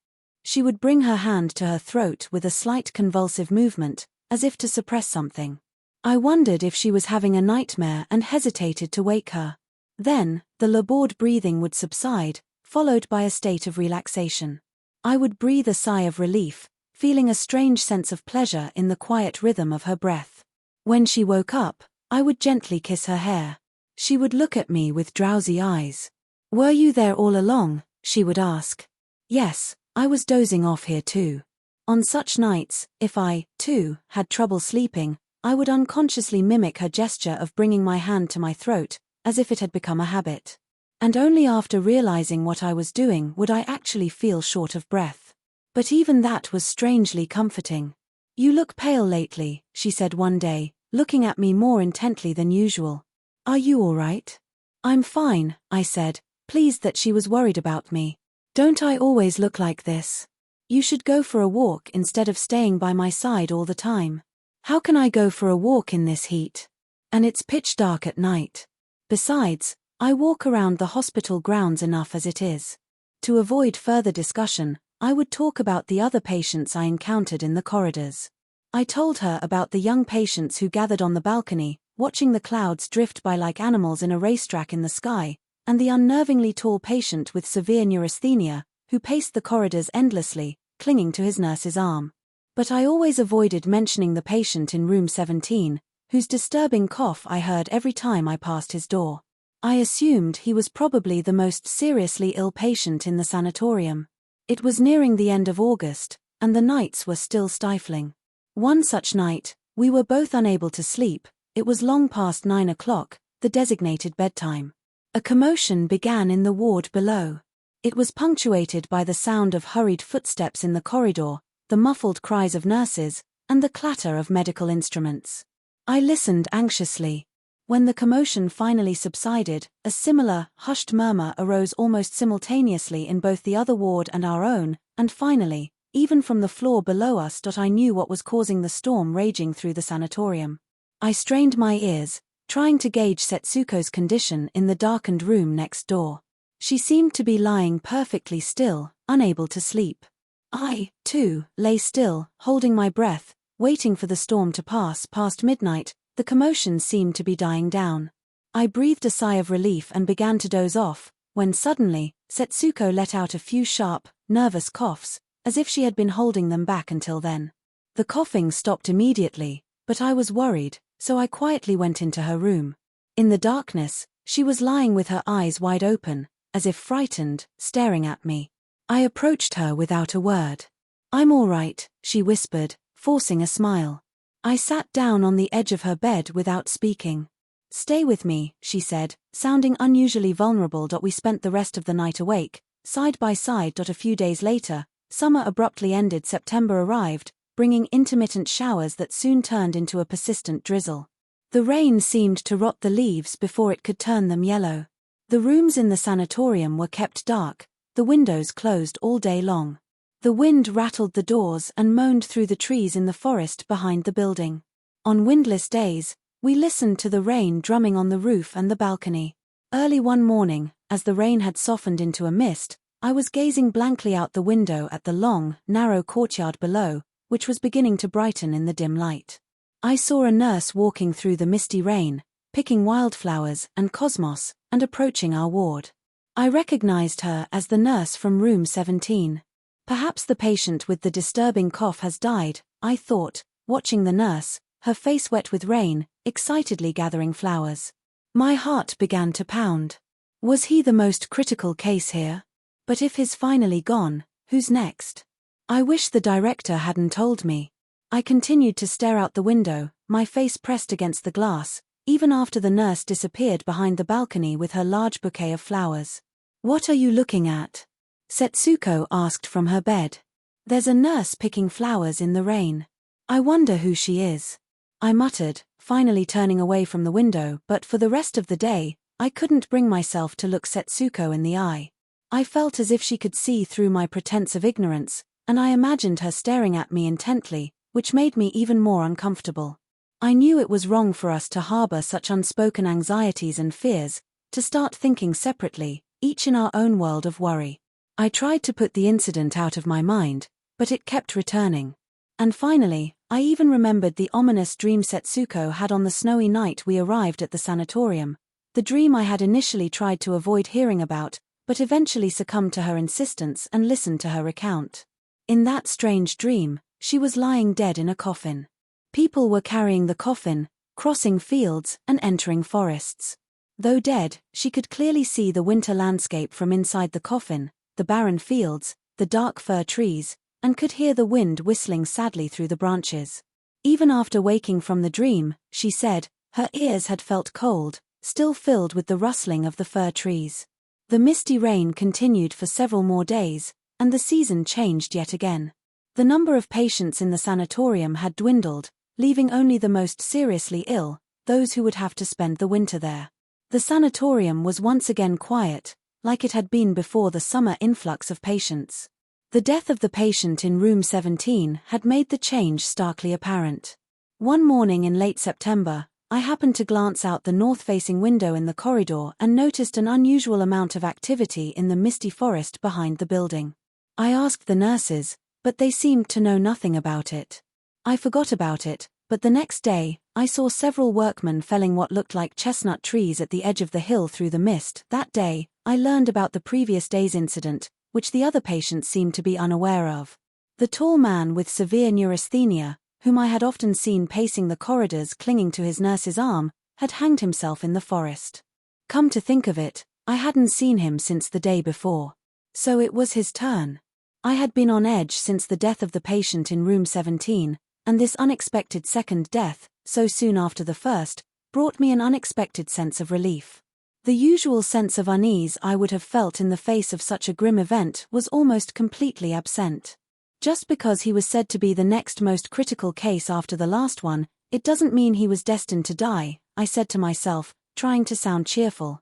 She would bring her hand to her throat with a slight convulsive movement, as if to suppress something. I wondered if she was having a nightmare and hesitated to wake her. Then, the labored breathing would subside, followed by a state of relaxation. I would breathe a sigh of relief, feeling a strange sense of pleasure in the quiet rhythm of her breath. When she woke up, I would gently kiss her hair. She would look at me with drowsy eyes. "Were you there all along?" she would ask. Yes, I was dozing off here too. On such nights, if I, too, had trouble sleeping, I would unconsciously mimic her gesture of bringing my hand to my throat, as if it had become a habit. And only after realizing what I was doing would I actually feel short of breath. But even that was strangely comforting. "You look pale lately," she said one day, looking at me more intently than usual. "Are you all right?" "I'm fine," I said, pleased that she was worried about me. "Don't I always look like this? You should go for a walk instead of staying by my side all the time." "How can I go for a walk in this heat? And it's pitch dark at night. Besides, I walk around the hospital grounds enough as it is." To avoid further discussion, I would talk about the other patients I encountered in the corridors. I told her about the young patients who gathered on the balcony, watching the clouds drift by like animals in a racetrack in the sky, and the unnervingly tall patient with severe neurasthenia, who paced the corridors endlessly, clinging to his nurse's arm. But I always avoided mentioning the patient in room 17, whose disturbing cough I heard every time I passed his door. I assumed he was probably the most seriously ill patient in the sanatorium. It was nearing the end of August, and the nights were still stifling. One such night, we were both unable to sleep. It was long past 9 o'clock, the designated bedtime. A commotion began in the ward below. It was punctuated by the sound of hurried footsteps in the corridor, the muffled cries of nurses, and the clatter of medical instruments. I listened anxiously. When the commotion finally subsided, a similar, hushed murmur arose almost simultaneously in both the other ward and our own, and finally, even from the floor below us. I knew what was causing the storm raging through the sanatorium. I strained my ears, trying to gauge Setsuko's condition in the darkened room next door. She seemed to be lying perfectly still, unable to sleep. I, too, lay still, holding my breath, waiting for the storm to pass. Past midnight, the commotion seemed to be dying down. I breathed a sigh of relief and began to doze off, when suddenly, Setsuko let out a few sharp, nervous coughs, as if she had been holding them back until then. The coughing stopped immediately, but I was worried, so I quietly went into her room. In the darkness, she was lying with her eyes wide open, as if frightened, staring at me. I approached her without a word. "I'm all right," she whispered, forcing a smile. I sat down on the edge of her bed without speaking. "Stay with me," she said, sounding unusually vulnerable. We spent the rest of the night awake, side by side. A few days later, summer abruptly ended. September arrived, bringing intermittent showers that soon turned into a persistent drizzle. The rain seemed to rot the leaves before it could turn them yellow. The rooms in the sanatorium were kept dark, the windows closed all day long. The wind rattled the doors and moaned through the trees in the forest behind the building. On windless days, we listened to the rain drumming on the roof and the balcony. Early one morning, as the rain had softened into a mist, I was gazing blankly out the window at the long, narrow courtyard below, which was beginning to brighten in the dim light. I saw a nurse walking through the misty rain, picking wildflowers and cosmos, and approaching our ward. I recognized her as the nurse from room 17. Perhaps the patient with the disturbing cough has died, I thought, watching the nurse, her face wet with rain, excitedly gathering flowers. My heart began to pound. Was he the most critical case here? But if he's finally gone, who's next? I wish the director hadn't told me. I continued to stare out the window, my face pressed against the glass, even after the nurse disappeared behind the balcony with her large bouquet of flowers. "What are you looking at?" Setsuko asked from her bed. "There's a nurse picking flowers in the rain. I wonder who she is," I muttered, finally turning away from the window. But for the rest of the day, I couldn't bring myself to look Setsuko in the eye. I felt as if she could see through my pretense of ignorance, and I imagined her staring at me intently, which made me even more uncomfortable. I knew it was wrong for us to harbor such unspoken anxieties and fears, to start thinking separately, each in our own world of worry. I tried to put the incident out of my mind, but it kept returning. And finally, I even remembered the ominous dream Setsuko had on the snowy night we arrived at the sanatorium, the dream I had initially tried to avoid hearing about, but eventually succumbed to her insistence and listened to her recount. In that strange dream, she was lying dead in a coffin. People were carrying the coffin, crossing fields, and entering forests. Though dead, she could clearly see the winter landscape from inside the coffin, the barren fields, the dark fir trees, and could hear the wind whistling sadly through the branches. Even after waking from the dream, she said, her ears had felt cold, still filled with the rustling of the fir trees. The misty rain continued for several more days, and the season changed yet again. The number of patients in the sanatorium had dwindled, leaving only the most seriously ill, those who would have to spend the winter there. The sanatorium was once again quiet, like it had been before the summer influx of patients. The death of the patient in room 17 had made the change starkly apparent. One morning in late September, I happened to glance out the north-facing window in the corridor and noticed an unusual amount of activity in the misty forest behind the building. I asked the nurses, but they seemed to know nothing about it. I forgot about it, but the next day, I saw several workmen felling what looked like chestnut trees at the edge of the hill through the mist. That day, I learned about the previous day's incident, which the other patients seemed to be unaware of. The tall man with severe neurasthenia, whom I had often seen pacing the corridors clinging to his nurse's arm, had hanged himself in the forest. Come to think of it, I hadn't seen him since the day before. So it was his turn. I had been on edge since the death of the patient in room 17, and this unexpected second death, so soon after the first, brought me an unexpected sense of relief. The usual sense of unease I would have felt in the face of such a grim event was almost completely absent. Just because he was said to be the next most critical case after the last one, it doesn't mean he was destined to die, I said to myself, trying to sound cheerful.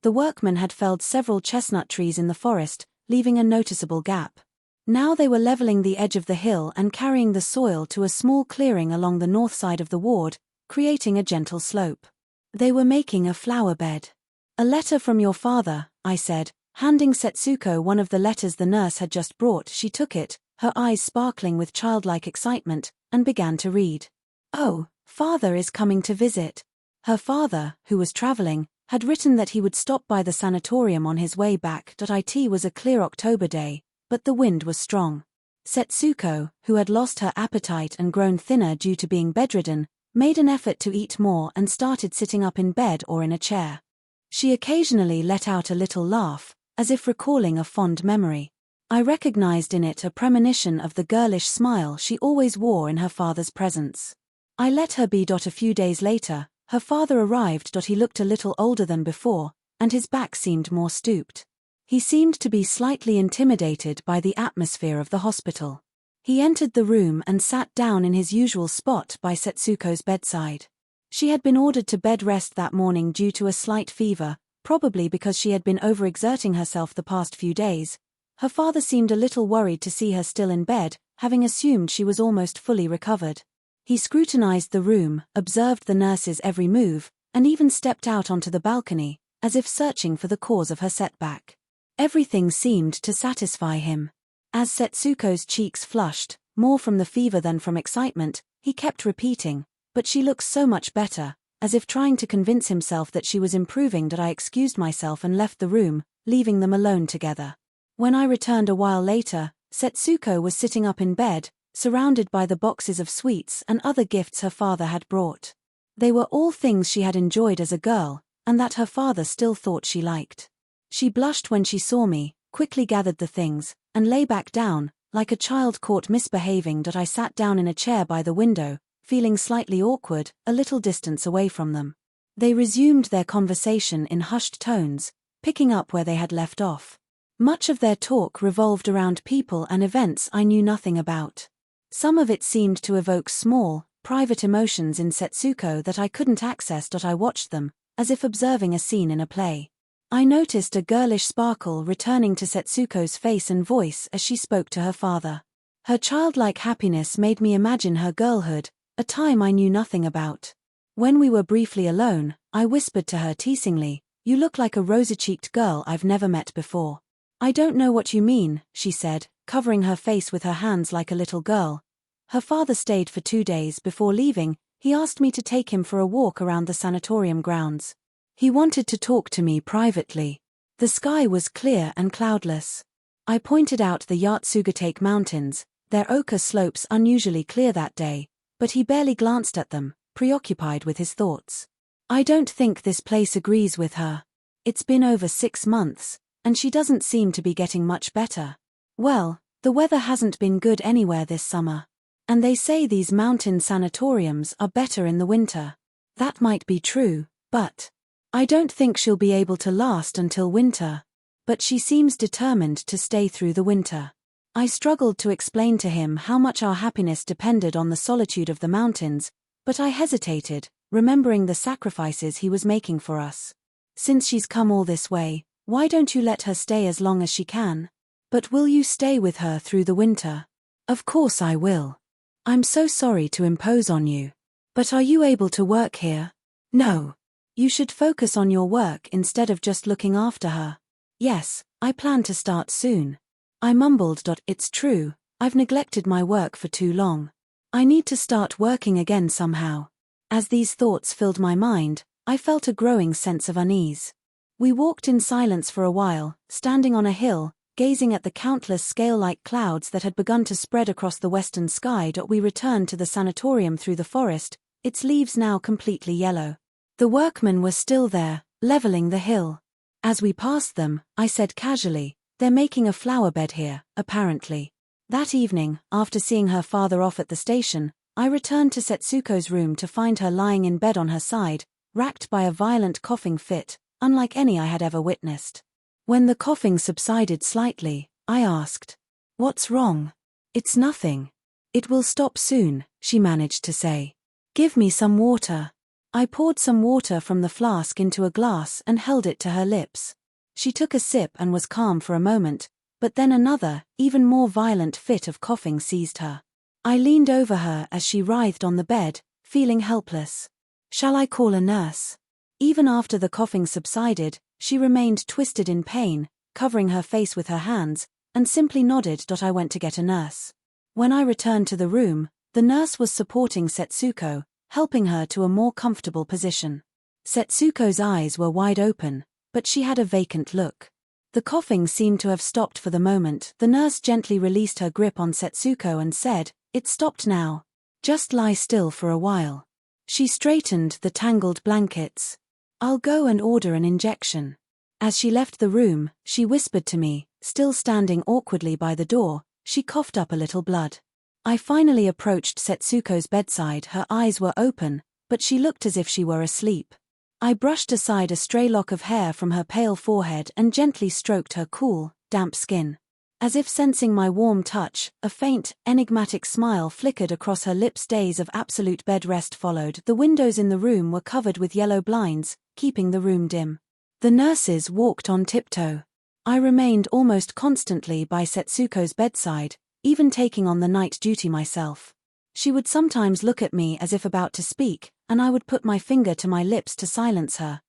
The workmen had felled several chestnut trees in the forest, leaving a noticeable gap. Now they were leveling the edge of the hill and carrying the soil to a small clearing along the north side of the ward, creating a gentle slope. They were making a flower bed. "A letter from your father," I said, handing Setsuko one of the letters the nurse had just brought. She took it, her eyes sparkling with childlike excitement, and began to read. "Oh, father is coming to visit." Her father, who was traveling, had written that he would stop by the sanatorium on his way back. It was a clear October day, but the wind was strong. Setsuko, who had lost her appetite and grown thinner due to being bedridden, made an effort to eat more and started sitting up in bed or in a chair. She occasionally let out a little laugh, as if recalling a fond memory. I recognized in it a premonition of the girlish smile she always wore in her father's presence. I let her be. A few days later, her father arrived. He looked a little older than before, and his back seemed more stooped. He seemed to be slightly intimidated by the atmosphere of the hospital. He entered the room and sat down in his usual spot by Setsuko's bedside. She had been ordered to bed rest that morning due to a slight fever, probably because she had been overexerting herself the past few days. Her father seemed a little worried to see her still in bed, having assumed she was almost fully recovered. He scrutinized the room, observed the nurse's every move, and even stepped out onto the balcony, as if searching for the cause of her setback. Everything seemed to satisfy him. As Setsuko's cheeks flushed, more from the fever than from excitement, he kept repeating, "But she looks so much better," as if trying to convince himself that she was improving. I excused myself and left the room, leaving them alone together. When I returned a while later, Setsuko was sitting up in bed, surrounded by the boxes of sweets and other gifts her father had brought. They were all things she had enjoyed as a girl, and that her father still thought she liked. She blushed when she saw me, quickly gathered the things, and lay back down, like a child caught misbehaving. I sat down in a chair by the window, feeling slightly awkward, a little distance away from them. They resumed their conversation in hushed tones, picking up where they had left off. Much of their talk revolved around people and events I knew nothing about. Some of it seemed to evoke small, private emotions in Setsuko that I couldn't access. I watched them, as if observing a scene in a play. I noticed a girlish sparkle returning to Setsuko's face and voice as she spoke to her father. Her childlike happiness made me imagine her girlhood, a time I knew nothing about. When we were briefly alone, I whispered to her teasingly, "You look like a rosy-cheeked girl I've never met before." "I don't know what you mean," she said, covering her face with her hands like a little girl. Her father stayed for 2 days. Before leaving, he asked me to take him for a walk around the sanatorium grounds. He wanted to talk to me privately. The sky was clear and cloudless. I pointed out the Yatsugatake Mountains, their ochre slopes unusually clear that day, but he barely glanced at them, preoccupied with his thoughts. "I don't think this place agrees with her. It's been over 6 months, and she doesn't seem to be getting much better. Well, the weather hasn't been good anywhere this summer. And they say these mountain sanatoriums are better in the winter. That might be true, but I don't think she'll be able to last until winter. But she seems determined to stay through the winter." I struggled to explain to him how much our happiness depended on the solitude of the mountains, but I hesitated, remembering the sacrifices he was making for us. "Since she's come all this way, why don't you let her stay as long as she can?" "But will you stay with her through the winter?" "Of course I will. I'm so sorry to impose on you. But are you able to work here?" "No. You should focus on your work instead of just looking after her." "Yes, I plan to start soon." I mumbled. "It's true, I've neglected my work for too long. I need to start working again somehow." As these thoughts filled my mind, I felt a growing sense of unease. We walked in silence for a while, standing on a hill, gazing at the countless scale-like clouds that had begun to spread across the western sky. We returned to the sanatorium through the forest, its leaves now completely yellow. The workmen were still there, leveling the hill. As we passed them, I said casually, "They're making a flower bed here, apparently." That evening, after seeing her father off at the station, I returned to Setsuko's room to find her lying in bed on her side, racked by a violent coughing fit, unlike any I had ever witnessed. When the coughing subsided slightly, I asked, "What's wrong?" "It's nothing. It will stop soon," she managed to say. "Give me some water." I poured some water from the flask into a glass and held it to her lips. She took a sip and was calm for a moment, but then another, even more violent fit of coughing seized her. I leaned over her as she writhed on the bed, feeling helpless. "Shall I call a nurse?" Even after the coughing subsided, she remained twisted in pain, covering her face with her hands, and simply nodded. I went to get a nurse. When I returned to the room, the nurse was supporting Setsuko, helping her to a more comfortable position. Setsuko's eyes were wide open, but she had a vacant look. The coughing seemed to have stopped for the moment. The nurse gently released her grip on Setsuko and said, "It's stopped now. Just lie still for a while." She straightened the tangled blankets. "I'll go and order an injection." As she left the room, she whispered to me, still standing awkwardly by the door. She coughed up a little blood. I finally approached Setsuko's bedside. Her eyes were open, but she looked as if she were asleep. I brushed aside a stray lock of hair from her pale forehead and gently stroked her cool, damp skin. As if sensing my warm touch, a faint, enigmatic smile flickered across her lips. Days of absolute bed rest followed. The windows in the room were covered with yellow blinds, keeping the room dim. The nurses walked on tiptoe. I remained almost constantly by Setsuko's bedside, even taking on the night duty myself. She would sometimes look at me as if about to speak, and I would put my finger to my lips to silence her.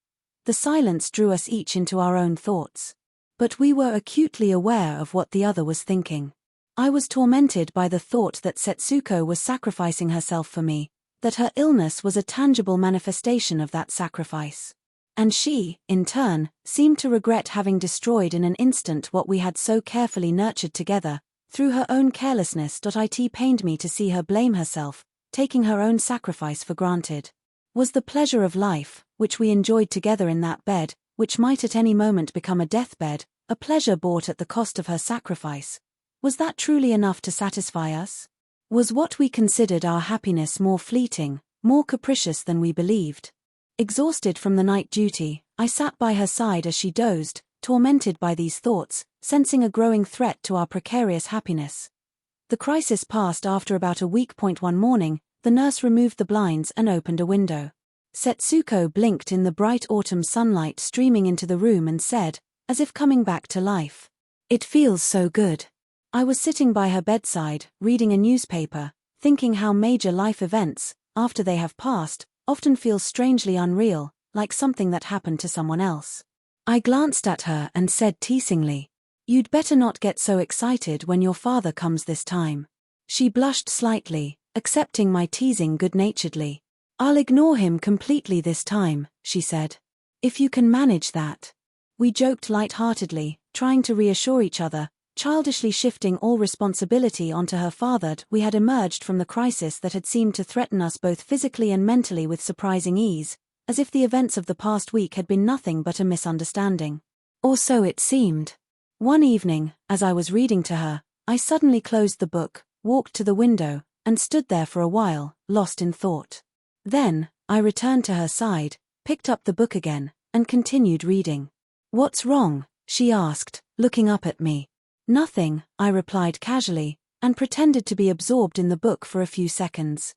The silence drew us each into our own thoughts. But we were acutely aware of what the other was thinking. I was tormented by the thought that Setsuko was sacrificing herself for me, that her illness was a tangible manifestation of that sacrifice. And she, in turn, seemed to regret having destroyed in an instant what we had so carefully nurtured together, through her own carelessness. It pained me to see her blame herself, taking her own sacrifice for granted. Was the pleasure of life, which we enjoyed together in that bed, which might at any moment become a deathbed, a pleasure bought at the cost of her sacrifice? Was that truly enough to satisfy us? Was what we considered our happiness more fleeting, more capricious than we believed? Exhausted from the night duty, I sat by her side as she dozed, tormented by these thoughts, sensing a growing threat to our precarious happiness. The crisis passed after about a week. One morning, the nurse removed the blinds and opened a window. Setsuko blinked in the bright autumn sunlight streaming into the room and said, as if coming back to life, "It feels so good." I was sitting by her bedside, reading a newspaper, thinking how major life events, after they have passed, often feel strangely unreal, like something that happened to someone else. I glanced at her and said teasingly, "You'd better not get so excited when your father comes this time." She blushed slightly, accepting my teasing good-naturedly. "I'll ignore him completely this time," she said. "If you can manage that." We joked light-heartedly, trying to reassure each other, childishly shifting all responsibility onto her father. We had emerged from the crisis that had seemed to threaten us both physically and mentally with surprising ease, as if the events of the past week had been nothing but a misunderstanding. Or so it seemed. One evening, as I was reading to her, I suddenly closed the book, walked to the window, and stood there for a while, lost in thought. Then, I returned to her side, picked up the book again, and continued reading. "What's wrong?" she asked, looking up at me. "Nothing," I replied casually, and pretended to be absorbed in the book for a few seconds.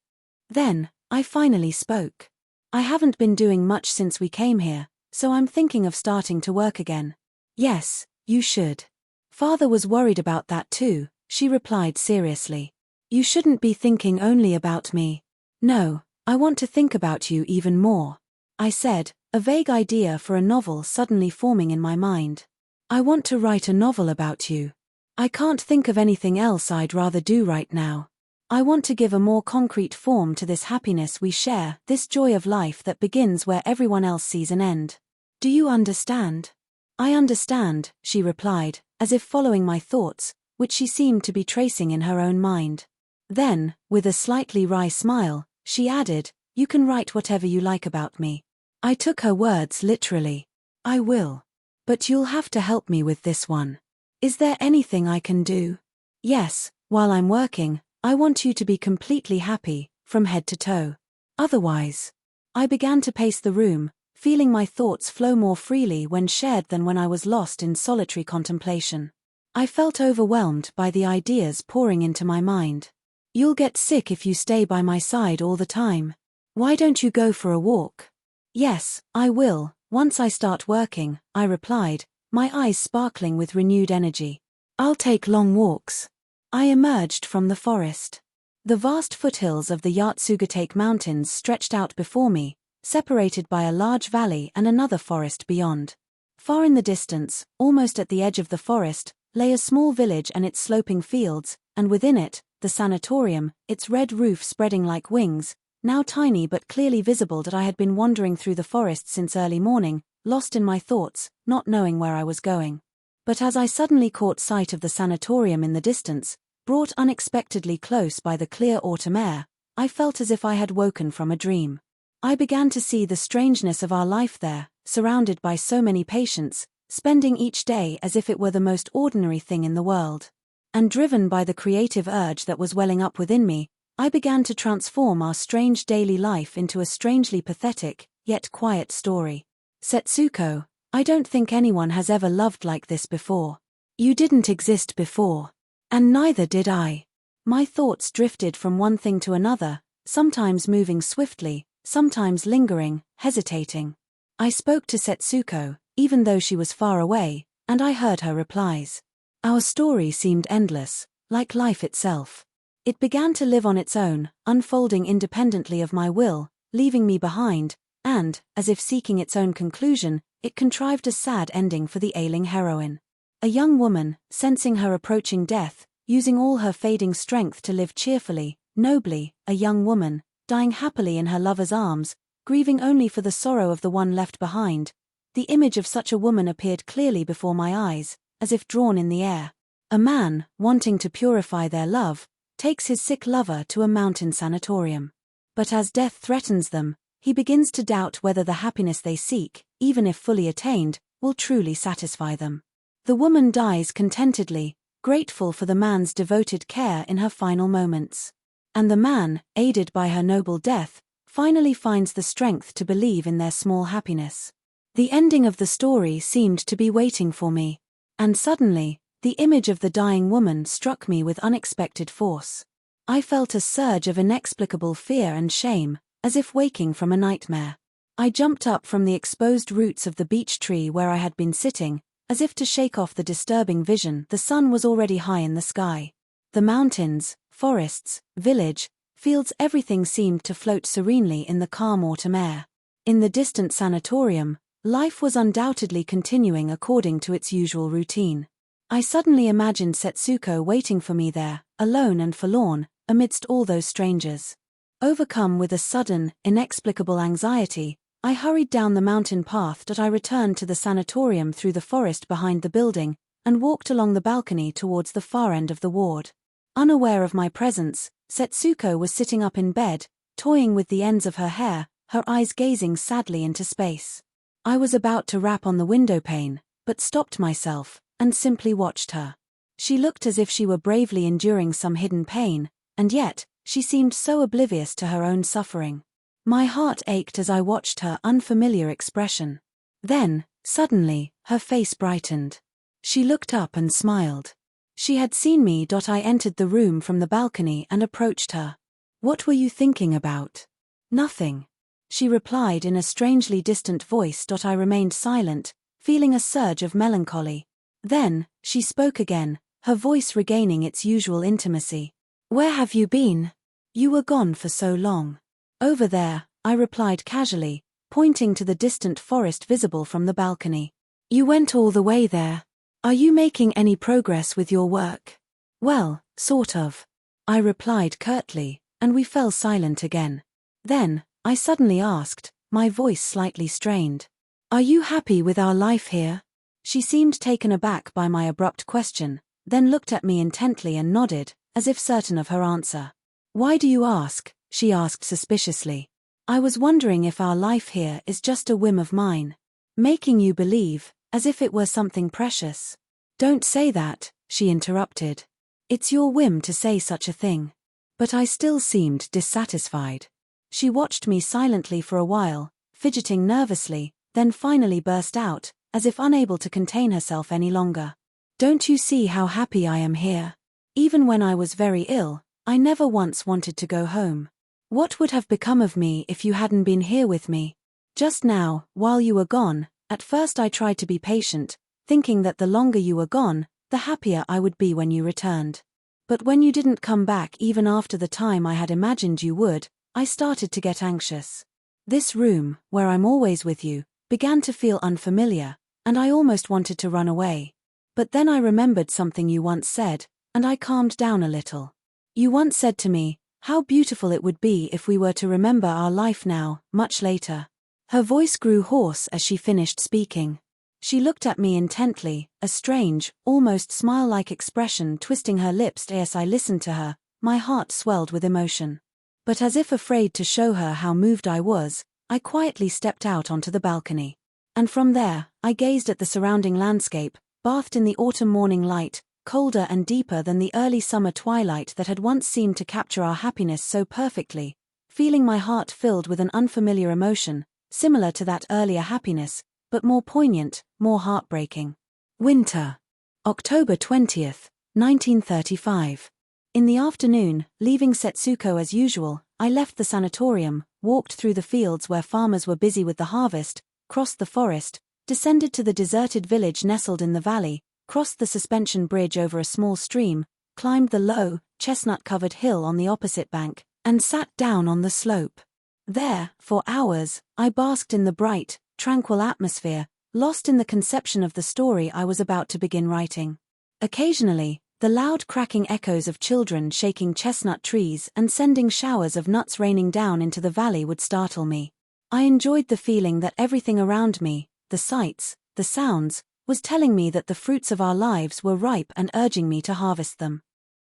Then, I finally spoke. "I haven't been doing much since we came here, so I'm thinking of starting to work again." "Yes, you should." "Father was worried about that too," she replied seriously. "You shouldn't be thinking only about me." "No, I want to think about you even more," I said, a vague idea for a novel suddenly forming in my mind. "I want to write a novel about you. I can't think of anything else I'd rather do right now. I want to give a more concrete form to this happiness we share, this joy of life that begins where everyone else sees an end. Do you understand?" "I understand," she replied, as if following my thoughts, which she seemed to be tracing in her own mind. Then, with a slightly wry smile, she added, "You can write whatever you like about me." I took her words literally. "I will. But you'll have to help me with this one. Is there anything I can do?" "Yes, while I'm working, I want you to be completely happy, from head to toe. Otherwise..." I began to pace the room, feeling my thoughts flow more freely when shared than when I was lost in solitary contemplation. I felt overwhelmed by the ideas pouring into my mind. "You'll get sick if you stay by my side all the time. Why don't you go for a walk?" "Yes, I will, once I start working," I replied, my eyes sparkling with renewed energy. "I'll take long walks." I emerged from the forest. The vast foothills of the Yatsugatake Mountains stretched out before me, separated by a large valley and another forest beyond. Far in the distance, almost at the edge of the forest, lay a small village and its sloping fields, and within it, the sanatorium, its red roof spreading like wings, now tiny but clearly visible. That I had been wandering through the forest since early morning, lost in my thoughts, not knowing where I was going. But as I suddenly caught sight of the sanatorium in the distance, brought unexpectedly close by the clear autumn air, I felt as if I had woken from a dream. I began to see the strangeness of our life there, surrounded by so many patients, spending each day as if it were the most ordinary thing in the world. And driven by the creative urge that was welling up within me, I began to transform our strange daily life into a strangely pathetic, yet quiet story. Setsuko, I don't think anyone has ever loved like this before. You didn't exist before. And neither did I. My thoughts drifted from one thing to another, sometimes moving swiftly, sometimes lingering, hesitating. I spoke to Setsuko, even though she was far away, and I heard her replies. Our story seemed endless, like life itself. It began to live on its own, unfolding independently of my will, leaving me behind, and, as if seeking its own conclusion, it contrived a sad ending for the ailing heroine. A young woman, sensing her approaching death, using all her fading strength to live cheerfully, nobly, a young woman, dying happily in her lover's arms, grieving only for the sorrow of the one left behind. The image of such a woman appeared clearly before my eyes, as if drawn in the air. A man, wanting to purify their love, takes his sick lover to a mountain sanatorium. But as death threatens them, he begins to doubt whether the happiness they seek, even if fully attained, will truly satisfy them. The woman dies contentedly, grateful for the man's devoted care in her final moments. And the man, aided by her noble death, finally finds the strength to believe in their small happiness. The ending of the story seemed to be waiting for me. And suddenly, the image of the dying woman struck me with unexpected force. I felt a surge of inexplicable fear and shame, as if waking from a nightmare. I jumped up from the exposed roots of the beech tree where I had been sitting, as if to shake off the disturbing vision. The sun was already high in the sky. The mountains, forests, village, fields, everything seemed to float serenely in the calm autumn air. In the distant sanatorium, life was undoubtedly continuing according to its usual routine. I suddenly imagined Setsuko waiting for me there, alone and forlorn, amidst all those strangers. Overcome with a sudden, inexplicable anxiety, I hurried down the mountain path. I returned to the sanatorium through the forest behind the building, and walked along the balcony towards the far end of the ward. Unaware of my presence, Setsuko was sitting up in bed, toying with the ends of her hair, her eyes gazing sadly into space. I was about to rap on the windowpane, but stopped myself, and simply watched her. She looked as if she were bravely enduring some hidden pain, and yet, she seemed so oblivious to her own suffering. My heart ached as I watched her unfamiliar expression. Then, suddenly, her face brightened. She looked up and smiled. She had seen me. I entered the room from the balcony and approached her. What were you thinking about? Nothing. She replied in a strangely distant voice. I remained silent, feeling a surge of melancholy. Then, she spoke again, her voice regaining its usual intimacy. Where have you been? You were gone for so long. Over there, I replied casually, pointing to the distant forest visible from the balcony. You went all the way there. Are you making any progress with your work? Well, sort of. I replied curtly, and we fell silent again. Then, I suddenly asked, my voice slightly strained. Are you happy with our life here? She seemed taken aback by my abrupt question, then looked at me intently and nodded, as if certain of her answer. Why do you ask? She asked suspiciously. I was wondering if our life here is just a whim of mine. Making you believe, as if it were something precious. Don't say that, she interrupted. It's your whim to say such a thing. But I still seemed dissatisfied. She watched me silently for a while, fidgeting nervously, then finally burst out, as if unable to contain herself any longer. Don't you see how happy I am here? Even when I was very ill, I never once wanted to go home. What would have become of me if you hadn't been here with me? Just now, while you were gone, at first I tried to be patient, thinking that the longer you were gone, the happier I would be when you returned. But when you didn't come back even after the time I had imagined you would, I started to get anxious. This room, where I'm always with you, began to feel unfamiliar, and I almost wanted to run away. But then I remembered something you once said, and I calmed down a little. You once said to me, how beautiful it would be if we were to remember our life now, much later. Her voice grew hoarse as she finished speaking. She looked at me intently, a strange, almost smile-like expression twisting her lips as I listened to her. My heart swelled with emotion. But as if afraid to show her how moved I was, I quietly stepped out onto the balcony. And from there, I gazed at the surrounding landscape, bathed in the autumn morning light, colder and deeper than the early summer twilight that had once seemed to capture our happiness so perfectly, feeling my heart filled with an unfamiliar emotion, similar to that earlier happiness, but more poignant, more heartbreaking. Winter. October 20th, 1935. In the afternoon, leaving Setsuko as usual, I left the sanatorium, walked through the fields where farmers were busy with the harvest, crossed the forest, descended to the deserted village nestled in the valley, crossed the suspension bridge over a small stream, climbed the low, chestnut-covered hill on the opposite bank, and sat down on the slope. There, for hours, I basked in the bright, tranquil atmosphere, lost in the conception of the story I was about to begin writing. Occasionally, the loud cracking echoes of children shaking chestnut trees and sending showers of nuts raining down into the valley would startle me. I enjoyed the feeling that everything around me, the sights, the sounds, was telling me that the fruits of our lives were ripe and urging me to harvest them.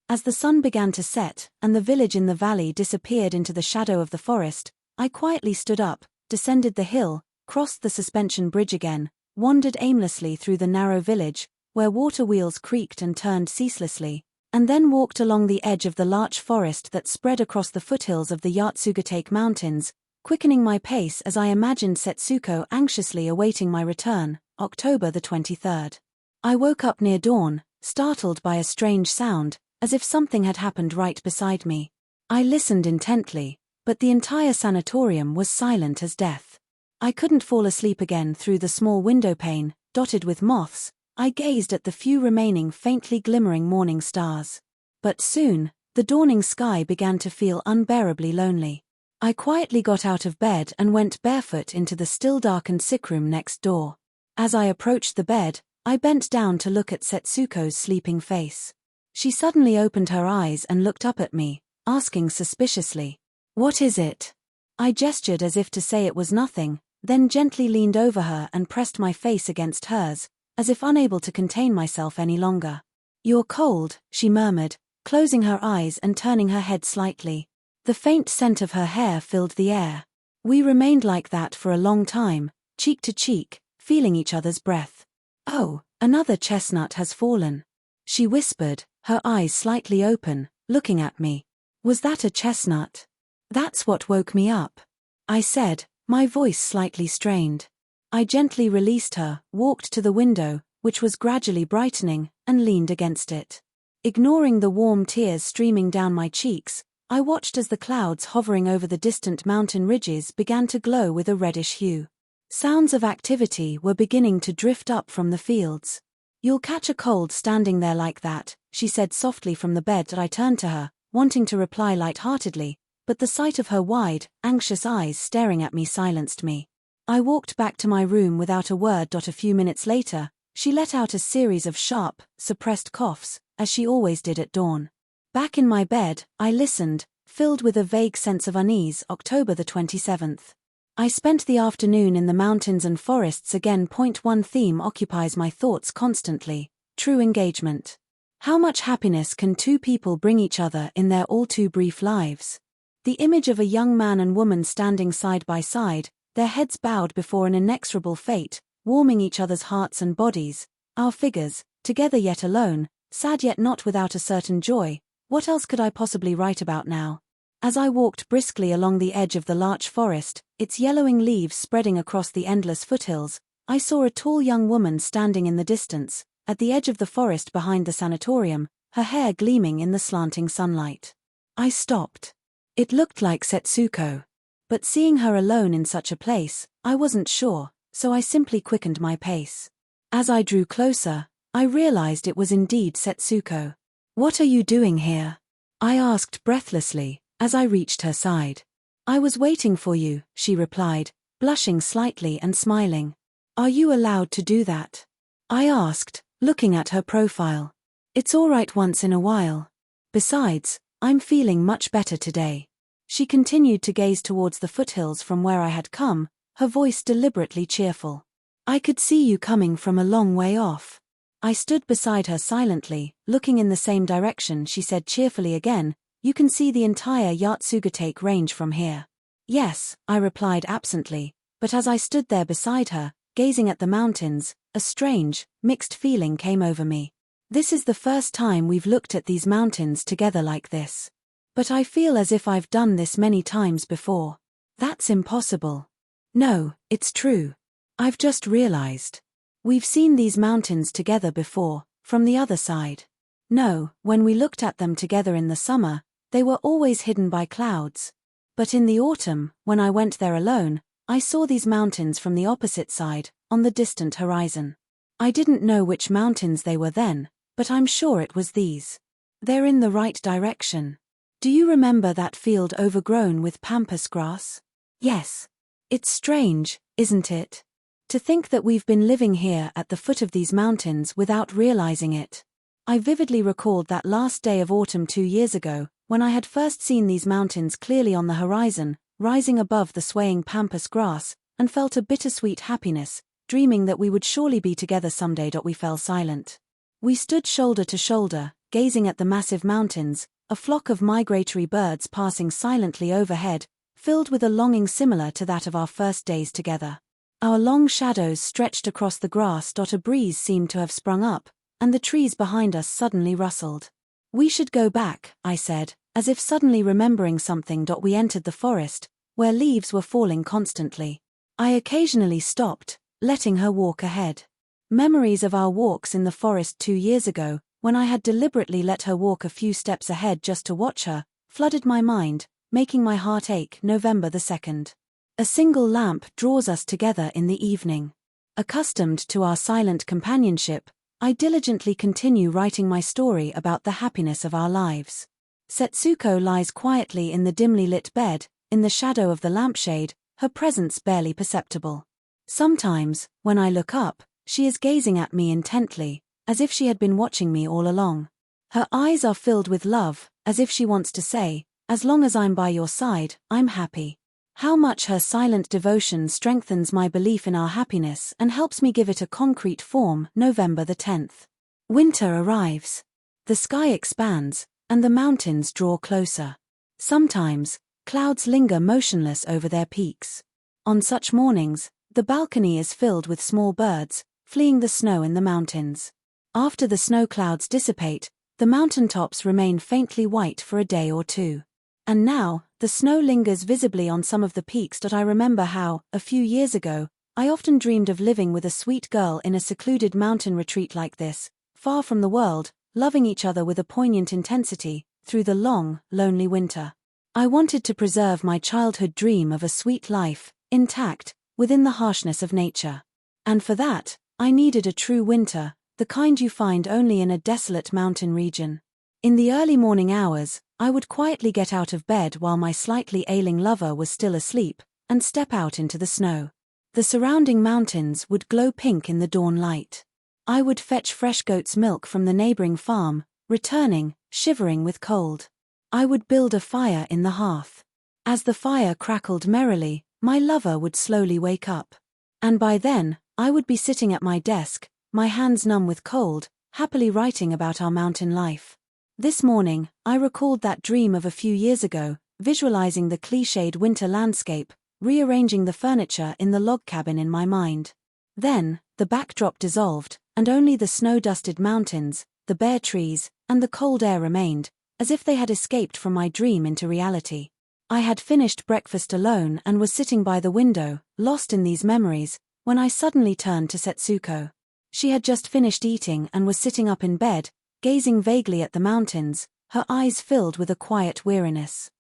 As the sun began to set, and the village in the valley disappeared into the shadow of the forest, I quietly stood up, descended the hill, crossed the suspension bridge again, wandered aimlessly through the narrow village, where water wheels creaked and turned ceaselessly, and then walked along the edge of the larch forest that spread across the foothills of the Yatsugatake Mountains, quickening my pace as I imagined Setsuko anxiously awaiting my return. October the 23rd. I woke up near dawn, startled by a strange sound, as if something had happened right beside me. I listened intently, but the entire sanatorium was silent as death. I couldn't fall asleep again. Through the small window pane, dotted with moths, I gazed at the few remaining faintly glimmering morning stars. But soon, the dawning sky began to feel unbearably lonely. I quietly got out of bed and went barefoot into the still-darkened sickroom next door. As I approached the bed, I bent down to look at Setsuko's sleeping face. She suddenly opened her eyes and looked up at me, asking suspiciously, "What is it?" I gestured as if to say it was nothing, then gently leaned over her and pressed my face against hers, as if unable to contain myself any longer. "You're cold," she murmured, closing her eyes and turning her head slightly. The faint scent of her hair filled the air. We remained like that for a long time, cheek to cheek, feeling each other's breath. "Oh, another chestnut has fallen," she whispered, her eyes slightly open, looking at me. "Was that a chestnut?" "That's what woke me up," I said, my voice slightly strained. I gently released her, walked to the window, which was gradually brightening, and leaned against it. Ignoring the warm tears streaming down my cheeks, I watched as the clouds hovering over the distant mountain ridges began to glow with a reddish hue. Sounds of activity were beginning to drift up from the fields. "You'll catch a cold standing there like that," she said softly from the bed. I turned to her, wanting to reply light-heartedly, but the sight of her wide, anxious eyes staring at me silenced me. I walked back to my room without a word. A few minutes later, she let out a series of sharp, suppressed coughs, as she always did at dawn. Back in my bed, I listened, filled with a vague sense of unease. October the 27th. I spent the afternoon in the mountains and forests again. One theme occupies my thoughts constantly: true engagement. How much happiness can two people bring each other in their all too brief lives? The image of a young man and woman standing side by side, their heads bowed before an inexorable fate, warming each other's hearts and bodies, our figures, together yet alone, sad yet not without a certain joy. What else could I possibly write about now? As I walked briskly along the edge of the larch forest, its yellowing leaves spreading across the endless foothills, I saw a tall young woman standing in the distance, at the edge of the forest behind the sanatorium, her hair gleaming in the slanting sunlight. I stopped. It looked like Setsuko. But seeing her alone in such a place, I wasn't sure, so I simply quickened my pace. As I drew closer, I realized it was indeed Setsuko. "What are you doing here?" I asked breathlessly, as I reached her side. "I was waiting for you," she replied, blushing slightly and smiling. "Are you allowed to do that?" I asked, looking at her profile. It's all right once in a while. Besides, I'm feeling much better today. She continued to gaze towards the foothills from where I had come, her voice deliberately cheerful. I could see you coming from a long way off. I stood beside her silently, looking in the same direction. She said cheerfully again, you can see the entire Yatsugatake range from here. Yes, I replied absently, but as I stood there beside her, gazing at the mountains, a strange, mixed feeling came over me. This is the first time we've looked at these mountains together like this. But I feel as if I've done this many times before. That's impossible. No, it's true. I've just realized. We've seen these mountains together before, from the other side. No, when we looked at them together in the summer, they were always hidden by clouds. But in the autumn, when I went there alone, I saw these mountains from the opposite side, on the distant horizon. I didn't know which mountains they were then, but I'm sure it was these. They're in the right direction. Do you remember that field overgrown with pampas grass? Yes. It's strange, isn't it? To think that we've been living here at the foot of these mountains without realizing it. I vividly recalled that last day of autumn 2 years ago, when I had first seen these mountains clearly on the horizon, rising above the swaying pampas grass, and felt a bittersweet happiness, dreaming that we would surely be together someday. We fell silent. We stood shoulder to shoulder, gazing at the massive mountains, a flock of migratory birds passing silently overhead, filled with a longing similar to that of our first days together. Our long shadows stretched across the grass. A breeze seemed to have sprung up, and the trees behind us suddenly rustled. We should go back, I said, as if suddenly remembering something. We entered the forest, where leaves were falling constantly. I occasionally stopped, letting her walk ahead. Memories of our walks in the forest 2 years ago, when I had deliberately let her walk a few steps ahead just to watch her, flooded my mind, making my heart ache. November 2nd. A single lamp draws us together in the evening. Accustomed to our silent companionship, I diligently continue writing my story about the happiness of our lives. Setsuko lies quietly in the dimly lit bed, in the shadow of the lampshade, her presence barely perceptible. Sometimes, when I look up, she is gazing at me intently, as if she had been watching me all along. Her eyes are filled with love, as if she wants to say, as long as I'm by your side, I'm happy. How much her silent devotion strengthens my belief in our happiness and helps me give it a concrete form. November 10th. Winter arrives. The sky expands, and the mountains draw closer. Sometimes, clouds linger motionless over their peaks. On such mornings, the balcony is filled with small birds, fleeing the snow in the mountains. After the snow clouds dissipate, the mountaintops remain faintly white for a day or two. And now, the snow lingers visibly on some of the peaks. I remember how, a few years ago, I often dreamed of living with a sweet girl in a secluded mountain retreat like this, far from the world, loving each other with a poignant intensity, through the long, lonely winter. I wanted to preserve my childhood dream of a sweet life, intact, within the harshness of nature. And for that, I needed a true winter, the kind you find only in a desolate mountain region. In the early morning hours, I would quietly get out of bed while my slightly ailing lover was still asleep, and step out into the snow. The surrounding mountains would glow pink in the dawn light. I would fetch fresh goat's milk from the neighboring farm, returning, shivering with cold. I would build a fire in the hearth. As the fire crackled merrily, my lover would slowly wake up. And by then, I would be sitting at my desk, my hands numb with cold, happily writing about our mountain life. This morning, I recalled that dream of a few years ago, visualizing the cliched winter landscape, rearranging the furniture in the log cabin in my mind. Then, the backdrop dissolved, and only the snow-dusted mountains, the bare trees, and the cold air remained, as if they had escaped from my dream into reality. I had finished breakfast alone and was sitting by the window, lost in these memories, when I suddenly turned to Setsuko. She had just finished eating and was sitting up in bed, gazing vaguely at the mountains, her eyes filled with a quiet weariness.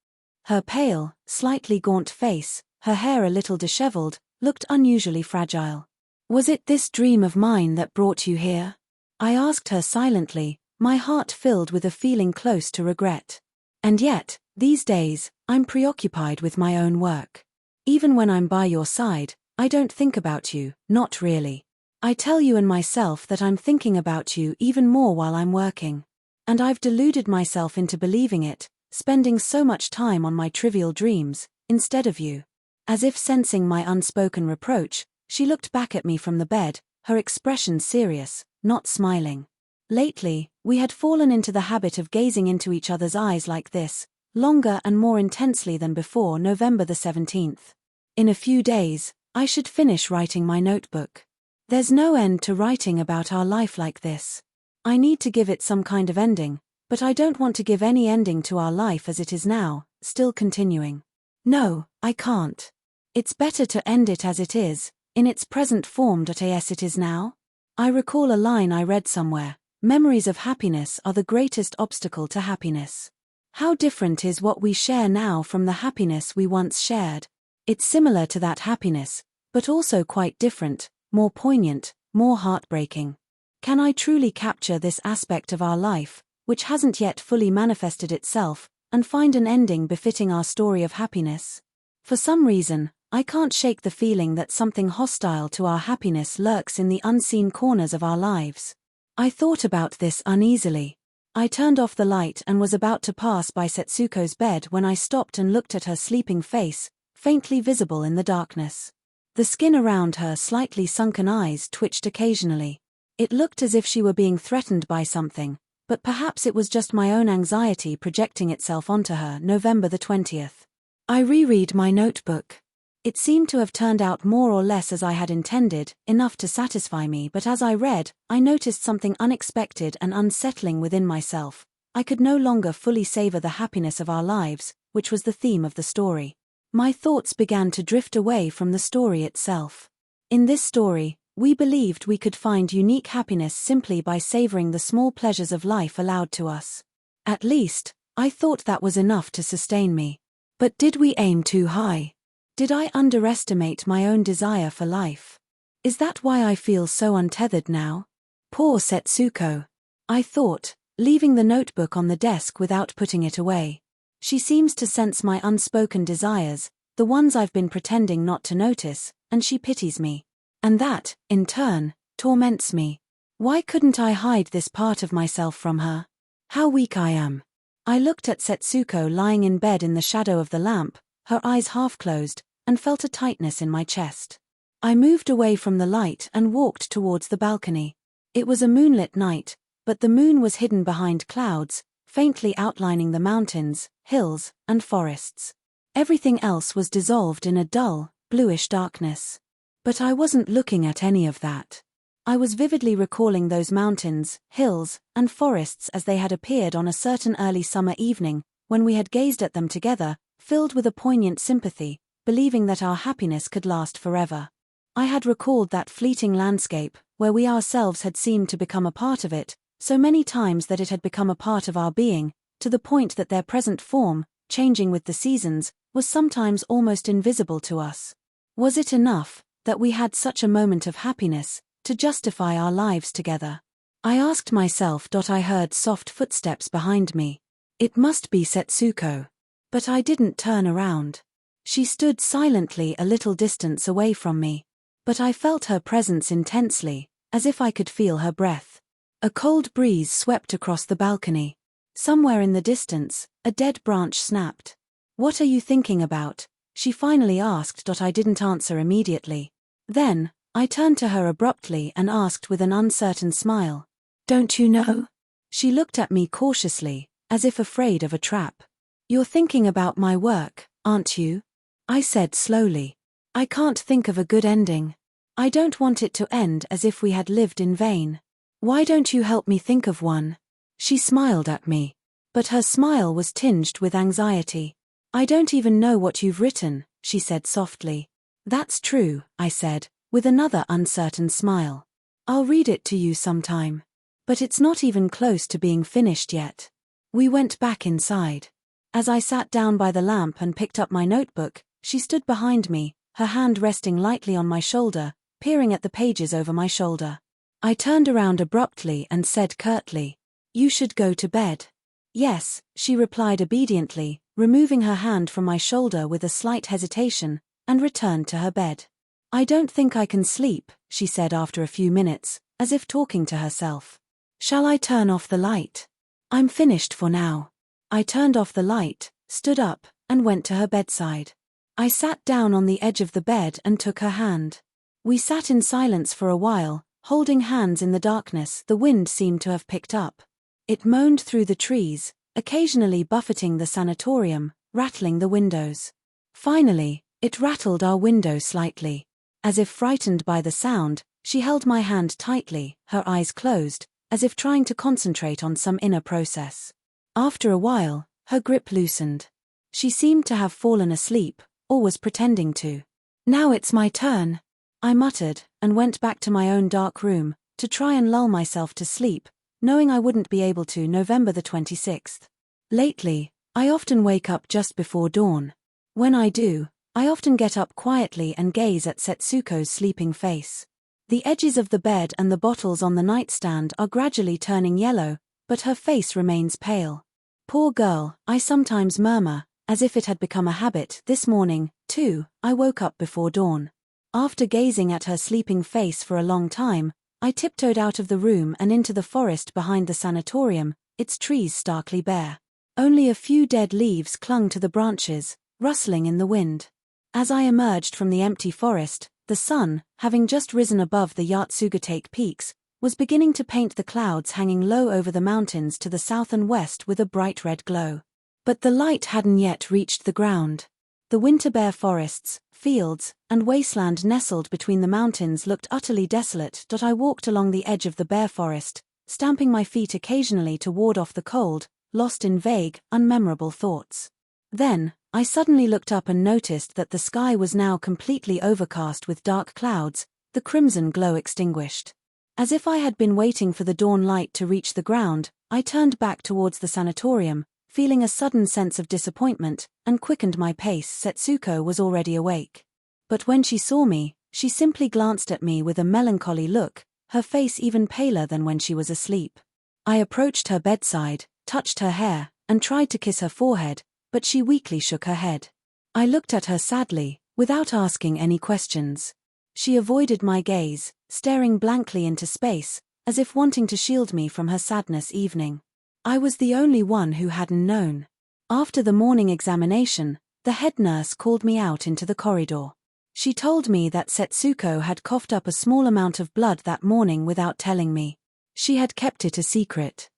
Her pale, slightly gaunt face, her hair a little disheveled, looked unusually fragile. "Was it this dream of mine that brought you here?" I asked her silently, my heart filled with a feeling close to regret. And yet, these days, I'm preoccupied with my own work. Even when I'm by your side, I don't think about you, not really. I tell you and myself that I'm thinking about you even more while I'm working. And I've deluded myself into believing it, spending so much time on my trivial dreams, instead of you. As if sensing my unspoken reproach, she looked back at me from the bed, her expression serious, not smiling. Lately, we had fallen into the habit of gazing into each other's eyes like this, longer and more intensely than before November the 17th. In a few days, I should finish writing my notebook. There's no end to writing about our life like this. I need to give it some kind of ending, but I don't want to give any ending to our life as it is now, still continuing. No, I can't. It's better to end it as it is, in its present form. As it is now? I recall a line I read somewhere: memories of happiness are the greatest obstacle to happiness. How different is what we share now from the happiness we once shared. It's similar to that happiness, but also quite different, more poignant, more heartbreaking. Can I truly capture this aspect of our life, which hasn't yet fully manifested itself, and find an ending befitting our story of happiness? For some reason, I can't shake the feeling that something hostile to our happiness lurks in the unseen corners of our lives. I thought about this uneasily. I turned off the light and was about to pass by Setsuko's bed when I stopped and looked at her sleeping face, faintly visible in the darkness. The skin around her slightly sunken eyes twitched occasionally. It looked as if she were being threatened by something, but perhaps it was just my own anxiety projecting itself onto her. November the 20th. I reread my notebook. It seemed to have turned out more or less as I had intended, enough to satisfy me, but as I read, I noticed something unexpected and unsettling within myself. I could no longer fully savor the happiness of our lives, which was the theme of the story. My thoughts began to drift away from the story itself. In this story, we believed we could find unique happiness simply by savoring the small pleasures of life allowed to us. At least, I thought that was enough to sustain me. But did we aim too high? Did I underestimate my own desire for life? Is that why I feel so untethered now? Poor Setsuko. I thought, leaving the notebook on the desk without putting it away. She seems to sense my unspoken desires, the ones I've been pretending not to notice, and she pities me. And that, in turn, torments me. Why couldn't I hide this part of myself from her? How weak I am. I looked at Setsuko lying in bed in the shadow of the lamp, her eyes half closed, and felt a tightness in my chest. I moved away from the light and walked towards the balcony. It was a moonlit night, but the moon was hidden behind clouds, faintly outlining the mountains, hills, and forests. Everything else was dissolved in a dull, bluish darkness. But I wasn't looking at any of that. I was vividly recalling those mountains, hills, and forests as they had appeared on a certain early summer evening, when we had gazed at them together, filled with a poignant sympathy, believing that our happiness could last forever. I had recalled that fleeting landscape, where we ourselves had seemed to become a part of it, so many times that it had become a part of our being, to the point that their present form, changing with the seasons, was sometimes almost invisible to us. Was it enough that we had such a moment of happiness to justify our lives together? I asked myself. I heard soft footsteps behind me. It must be Setsuko. But I didn't turn around. She stood silently a little distance away from me. But I felt her presence intensely, as if I could feel her breath. A cold breeze swept across the balcony. Somewhere in the distance, a dead branch snapped. "What are you thinking about?" she finally asked. I didn't answer immediately. Then, I turned to her abruptly and asked with an uncertain smile, "Don't you know?" She looked at me cautiously, as if afraid of a trap. "You're thinking about my work, aren't you?" I said slowly. "I can't think of a good ending. I don't want it to end as if we had lived in vain. Why don't you help me think of one?" She smiled at me. But her smile was tinged with anxiety. "I don't even know what you've written," she said softly. "That's true," I said, with another uncertain smile. "I'll read it to you sometime. But it's not even close to being finished yet." We went back inside. As I sat down by the lamp and picked up my notebook, she stood behind me, her hand resting lightly on my shoulder, peering at the pages over my shoulder. I turned around abruptly and said curtly, "You should go to bed." "Yes," she replied obediently, removing her hand from my shoulder with a slight hesitation, and returned to her bed. I don't think I can sleep, she said after a few minutes, as if talking to herself. Shall I turn off the light? I'm finished for now. I turned off the light, stood up, and went to her bedside. I sat down on the edge of the bed and took her hand. We sat in silence for a while, holding hands in the darkness. The wind seemed to have picked up. It moaned through the trees, occasionally buffeting the sanatorium, rattling the windows. Finally, it rattled our window slightly. As if frightened by the sound, she held my hand tightly, her eyes closed, as if trying to concentrate on some inner process. After a while, her grip loosened. She seemed to have fallen asleep, or was pretending to. Now it's my turn, I muttered, and went back to my own dark room, to try and lull myself to sleep, knowing I wouldn't be able to. November the 26th. Lately, I often wake up just before dawn. When I do, I often get up quietly and gaze at Setsuko's sleeping face. The edges of the bed and the bottles on the nightstand are gradually turning yellow, but her face remains pale. Poor girl, I sometimes murmur, as if it had become a habit. This morning, too, I woke up before dawn. After gazing at her sleeping face for a long time, I tiptoed out of the room and into the forest behind the sanatorium, its trees starkly bare. Only a few dead leaves clung to the branches, rustling in the wind. As I emerged from the empty forest, the sun, having just risen above the Yatsugatake peaks, was beginning to paint the clouds hanging low over the mountains to the south and west with a bright red glow. But the light hadn't yet reached the ground. The winter-bare forests, fields, and wasteland nestled between the mountains looked utterly desolate. I walked along the edge of the bare forest, stamping my feet occasionally to ward off the cold, lost in vague, unmemorable thoughts. Then, I suddenly looked up and noticed that the sky was now completely overcast with dark clouds, the crimson glow extinguished. As if I had been waiting for the dawn light to reach the ground, I turned back towards the sanatorium, feeling a sudden sense of disappointment, and quickened my pace. Setsuko was already awake. But when she saw me, she simply glanced at me with a melancholy look, her face even paler than when she was asleep. I approached her bedside, touched her hair, and tried to kiss her forehead, but she weakly shook her head. I looked at her sadly, without asking any questions. She avoided my gaze, staring blankly into space, as if wanting to shield me from her sadness. Evening. I was the only one who hadn't known. After the morning examination, the head nurse called me out into the corridor. She told me that Setsuko had coughed up a small amount of blood that morning without telling me. She had kept it a secret.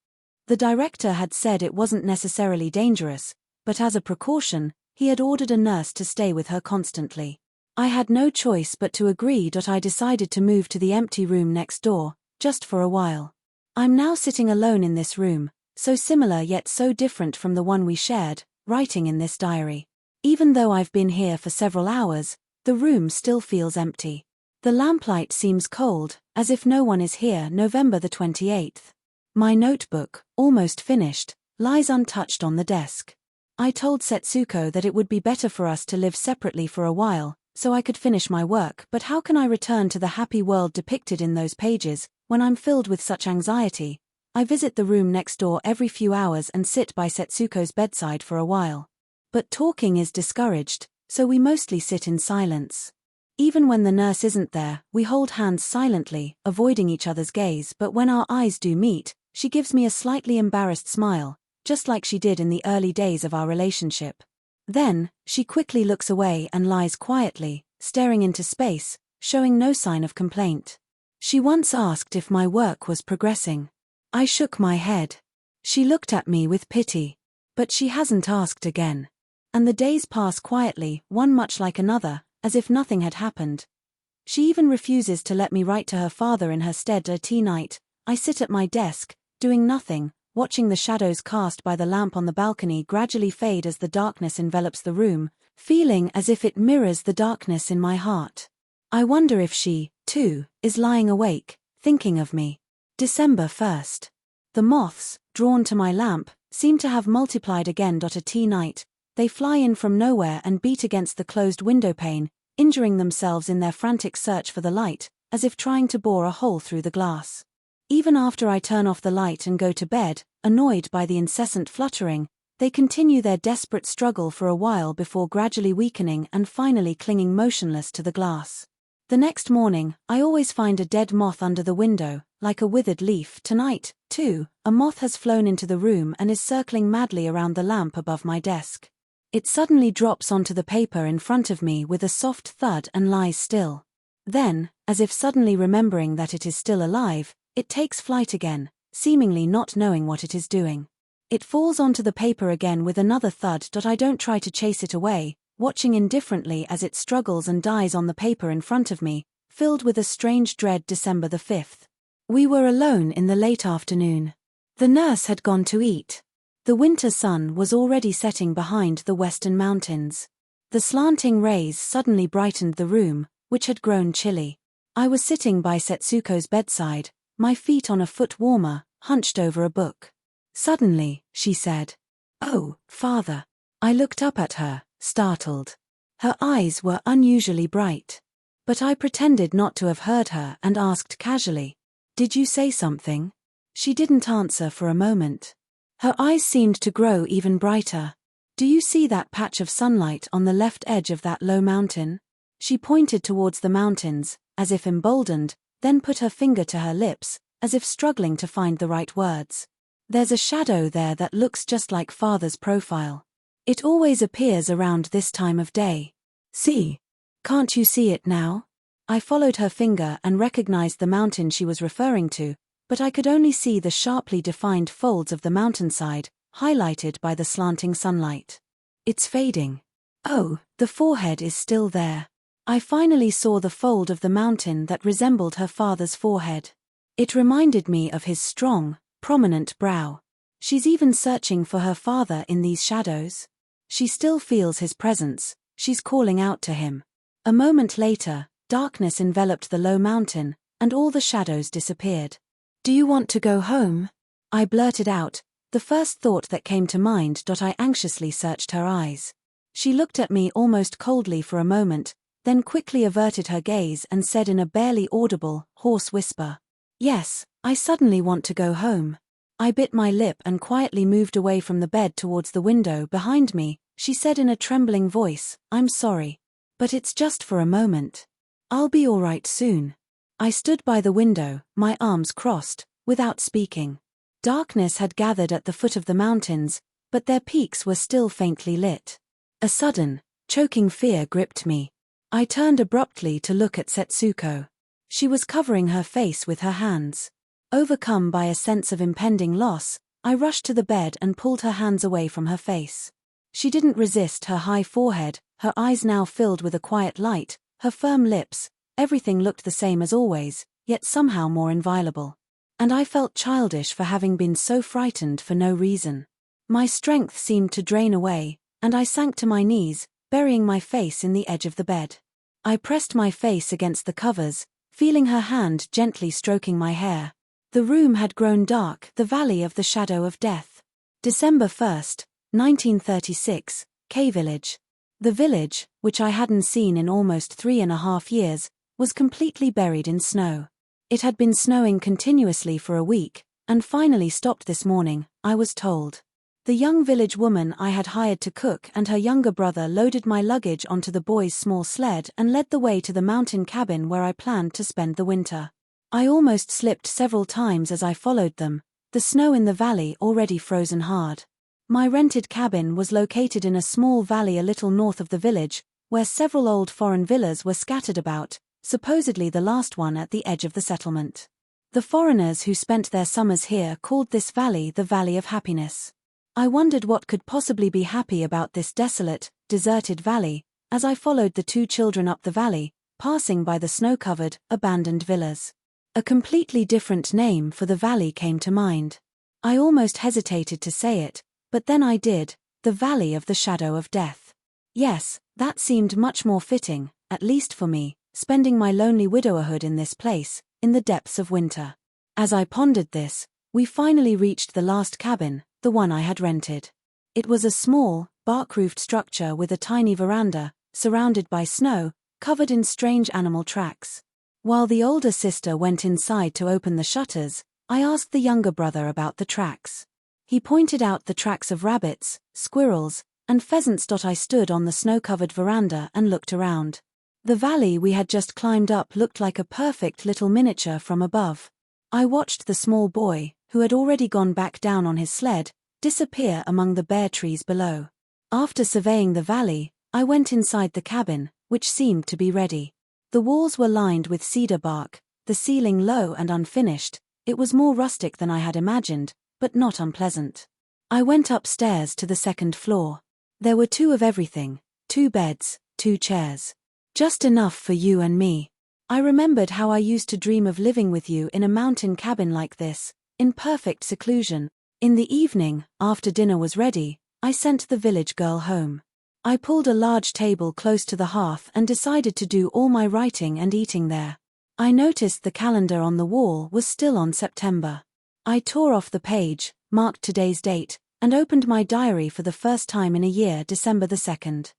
The director had said it wasn't necessarily dangerous, but as a precaution, he had ordered a nurse to stay with her constantly. I had no choice but to agree. I decided to move to the empty room next door, just for a while. I'm now sitting alone in this room, so similar yet so different from the one we shared, writing in this diary. Even though I've been here for several hours, the room still feels empty. The lamplight seems cold, as if no one is here. November the 28th. My notebook, almost finished, lies untouched on the desk. I told Setsuko that it would be better for us to live separately for a while, so I could finish my work. But how can I return to the happy world depicted in those pages, when I'm filled with such anxiety? I visit the room next door every few hours and sit by Setsuko's bedside for a while. But talking is discouraged, so we mostly sit in silence. Even when the nurse isn't there, we hold hands silently, avoiding each other's gaze. But when our eyes do meet, she gives me a slightly embarrassed smile, just like she did in the early days of our relationship. Then, she quickly looks away and lies quietly, staring into space, showing no sign of complaint. She once asked if my work was progressing. I shook my head. She looked at me with pity. But she hasn't asked again. And the days pass quietly, one much like another, as if nothing had happened. She even refuses to let me write to her father in her stead. At tea night, I sit at my desk, doing nothing, watching the shadows cast by the lamp on the balcony gradually fade as the darkness envelops the room, feeling as if it mirrors the darkness in my heart. I wonder if she, too, is lying awake, thinking of me. December 1st. The moths, drawn to my lamp, seem to have multiplied again. At tea night, they fly in from nowhere and beat against the closed windowpane, injuring themselves in their frantic search for the light, as if trying to bore a hole through the glass. Even after I turn off the light and go to bed, annoyed by the incessant fluttering, they continue their desperate struggle for a while before gradually weakening and finally clinging motionless to the glass. The next morning, I always find a dead moth under the window, like a withered leaf. Tonight, too, a moth has flown into the room and is circling madly around the lamp above my desk. It suddenly drops onto the paper in front of me with a soft thud and lies still. Then, as if suddenly remembering that it is still alive, it takes flight again, seemingly not knowing what it is doing. It falls onto the paper again with another thud. I don't try to chase it away, watching indifferently as it struggles and dies on the paper in front of me, filled with a strange dread. December the 5th. We were alone in the late afternoon. The nurse had gone to eat. The winter sun was already setting behind the western mountains. The slanting rays suddenly brightened the room, which had grown chilly. I was sitting by Setsuko's bedside, my feet on a foot warmer, hunched over a book. Suddenly, she said, "Oh, father." I looked up at her, startled. Her eyes were unusually bright. But I pretended not to have heard her and asked casually, "Did you say something?" She didn't answer for a moment. Her eyes seemed to grow even brighter. "Do you see that patch of sunlight on the left edge of that low mountain?" She pointed towards the mountains, as if emboldened, then put her finger to her lips, as if struggling to find the right words. "There's a shadow there that looks just like father's profile. It always appears around this time of day. See? Can't you see it now?" I followed her finger and recognized the mountain she was referring to, but I could only see the sharply defined folds of the mountainside, highlighted by the slanting sunlight. "It's fading." "Oh, the forehead is still there." I finally saw the fold of the mountain that resembled her father's forehead. It reminded me of his strong, prominent brow. She's even searching for her father in these shadows. She still feels his presence, she's calling out to him. A moment later, darkness enveloped the low mountain, and all the shadows disappeared. "Do you want to go home?" I blurted out, the first thought that came to mind. I anxiously searched her eyes. She looked at me almost coldly for a moment, then quickly averted her gaze and said in a barely audible, hoarse whisper, "Yes, I suddenly want to go home." I bit my lip and quietly moved away from the bed towards the window behind me. She said in a trembling voice, "I'm sorry. But it's just for a moment. I'll be all right soon." I stood by the window, my arms crossed, without speaking. Darkness had gathered at the foot of the mountains, but their peaks were still faintly lit. A sudden, choking fear gripped me. I turned abruptly to look at Setsuko. She was covering her face with her hands. Overcome by a sense of impending loss, I rushed to the bed and pulled her hands away from her face. She didn't resist her high forehead, her eyes now filled with a quiet light, her firm lips. Everything looked the same as always, yet somehow more inviolable. And I felt childish for having been so frightened for no reason. My strength seemed to drain away, and I sank to my knees, burying my face in the edge of the bed. I pressed my face against the covers, feeling her hand gently stroking my hair. The room had grown dark, the valley of the shadow of death. December 1st, 1936, K-Village. The village, which I hadn't seen in almost 3.5 years, was completely buried in snow. It had been snowing continuously for a week, and finally stopped this morning, I was told. The young village woman I had hired to cook and her younger brother loaded my luggage onto the boys' small sled and led the way to the mountain cabin where I planned to spend the winter. I almost slipped several times as I followed them, the snow in the valley already frozen hard. My rented cabin was located in a small valley a little north of the village, where several old foreign villas were scattered about, supposedly the last one at the edge of the settlement. The foreigners who spent their summers here called this valley the Valley of Happiness. I wondered what could possibly be happy about this desolate, deserted valley, as I followed the two children up the valley, passing by the snow-covered, abandoned villas. A completely different name for the valley came to mind. I almost hesitated to say it, but then I did, the Valley of the Shadow of Death. Yes, that seemed much more fitting, at least for me, spending my lonely widowerhood in this place, in the depths of winter. As I pondered this, we finally reached the last cabin, the one I had rented. It was a small, bark-roofed structure with a tiny veranda, surrounded by snow, covered in strange animal tracks. While the older sister went inside to open the shutters, I asked the younger brother about the tracks. He pointed out the tracks of rabbits, squirrels, and pheasants. I stood on the snow-covered veranda and looked around. The valley we had just climbed up looked like a perfect little miniature from above. I watched the small boy, who had already gone back down on his sled, disappear among the bare trees below. After surveying the valley, I went inside the cabin, which seemed to be ready. The walls were lined with cedar bark, the ceiling low and unfinished. It was more rustic than I had imagined, but not unpleasant. I went upstairs to the second floor. There were 2 of everything, 2 beds, 2 chairs. Just enough for you and me. I remembered how I used to dream of living with you in a mountain cabin like this, in perfect seclusion. In the evening, after dinner was ready, I sent the village girl home. I pulled a large table close to the hearth and decided to do all my writing and eating there. I noticed the calendar on the wall was still on September. I tore off the page, marked today's date, and opened my diary for the first time in a year, December the 2nd.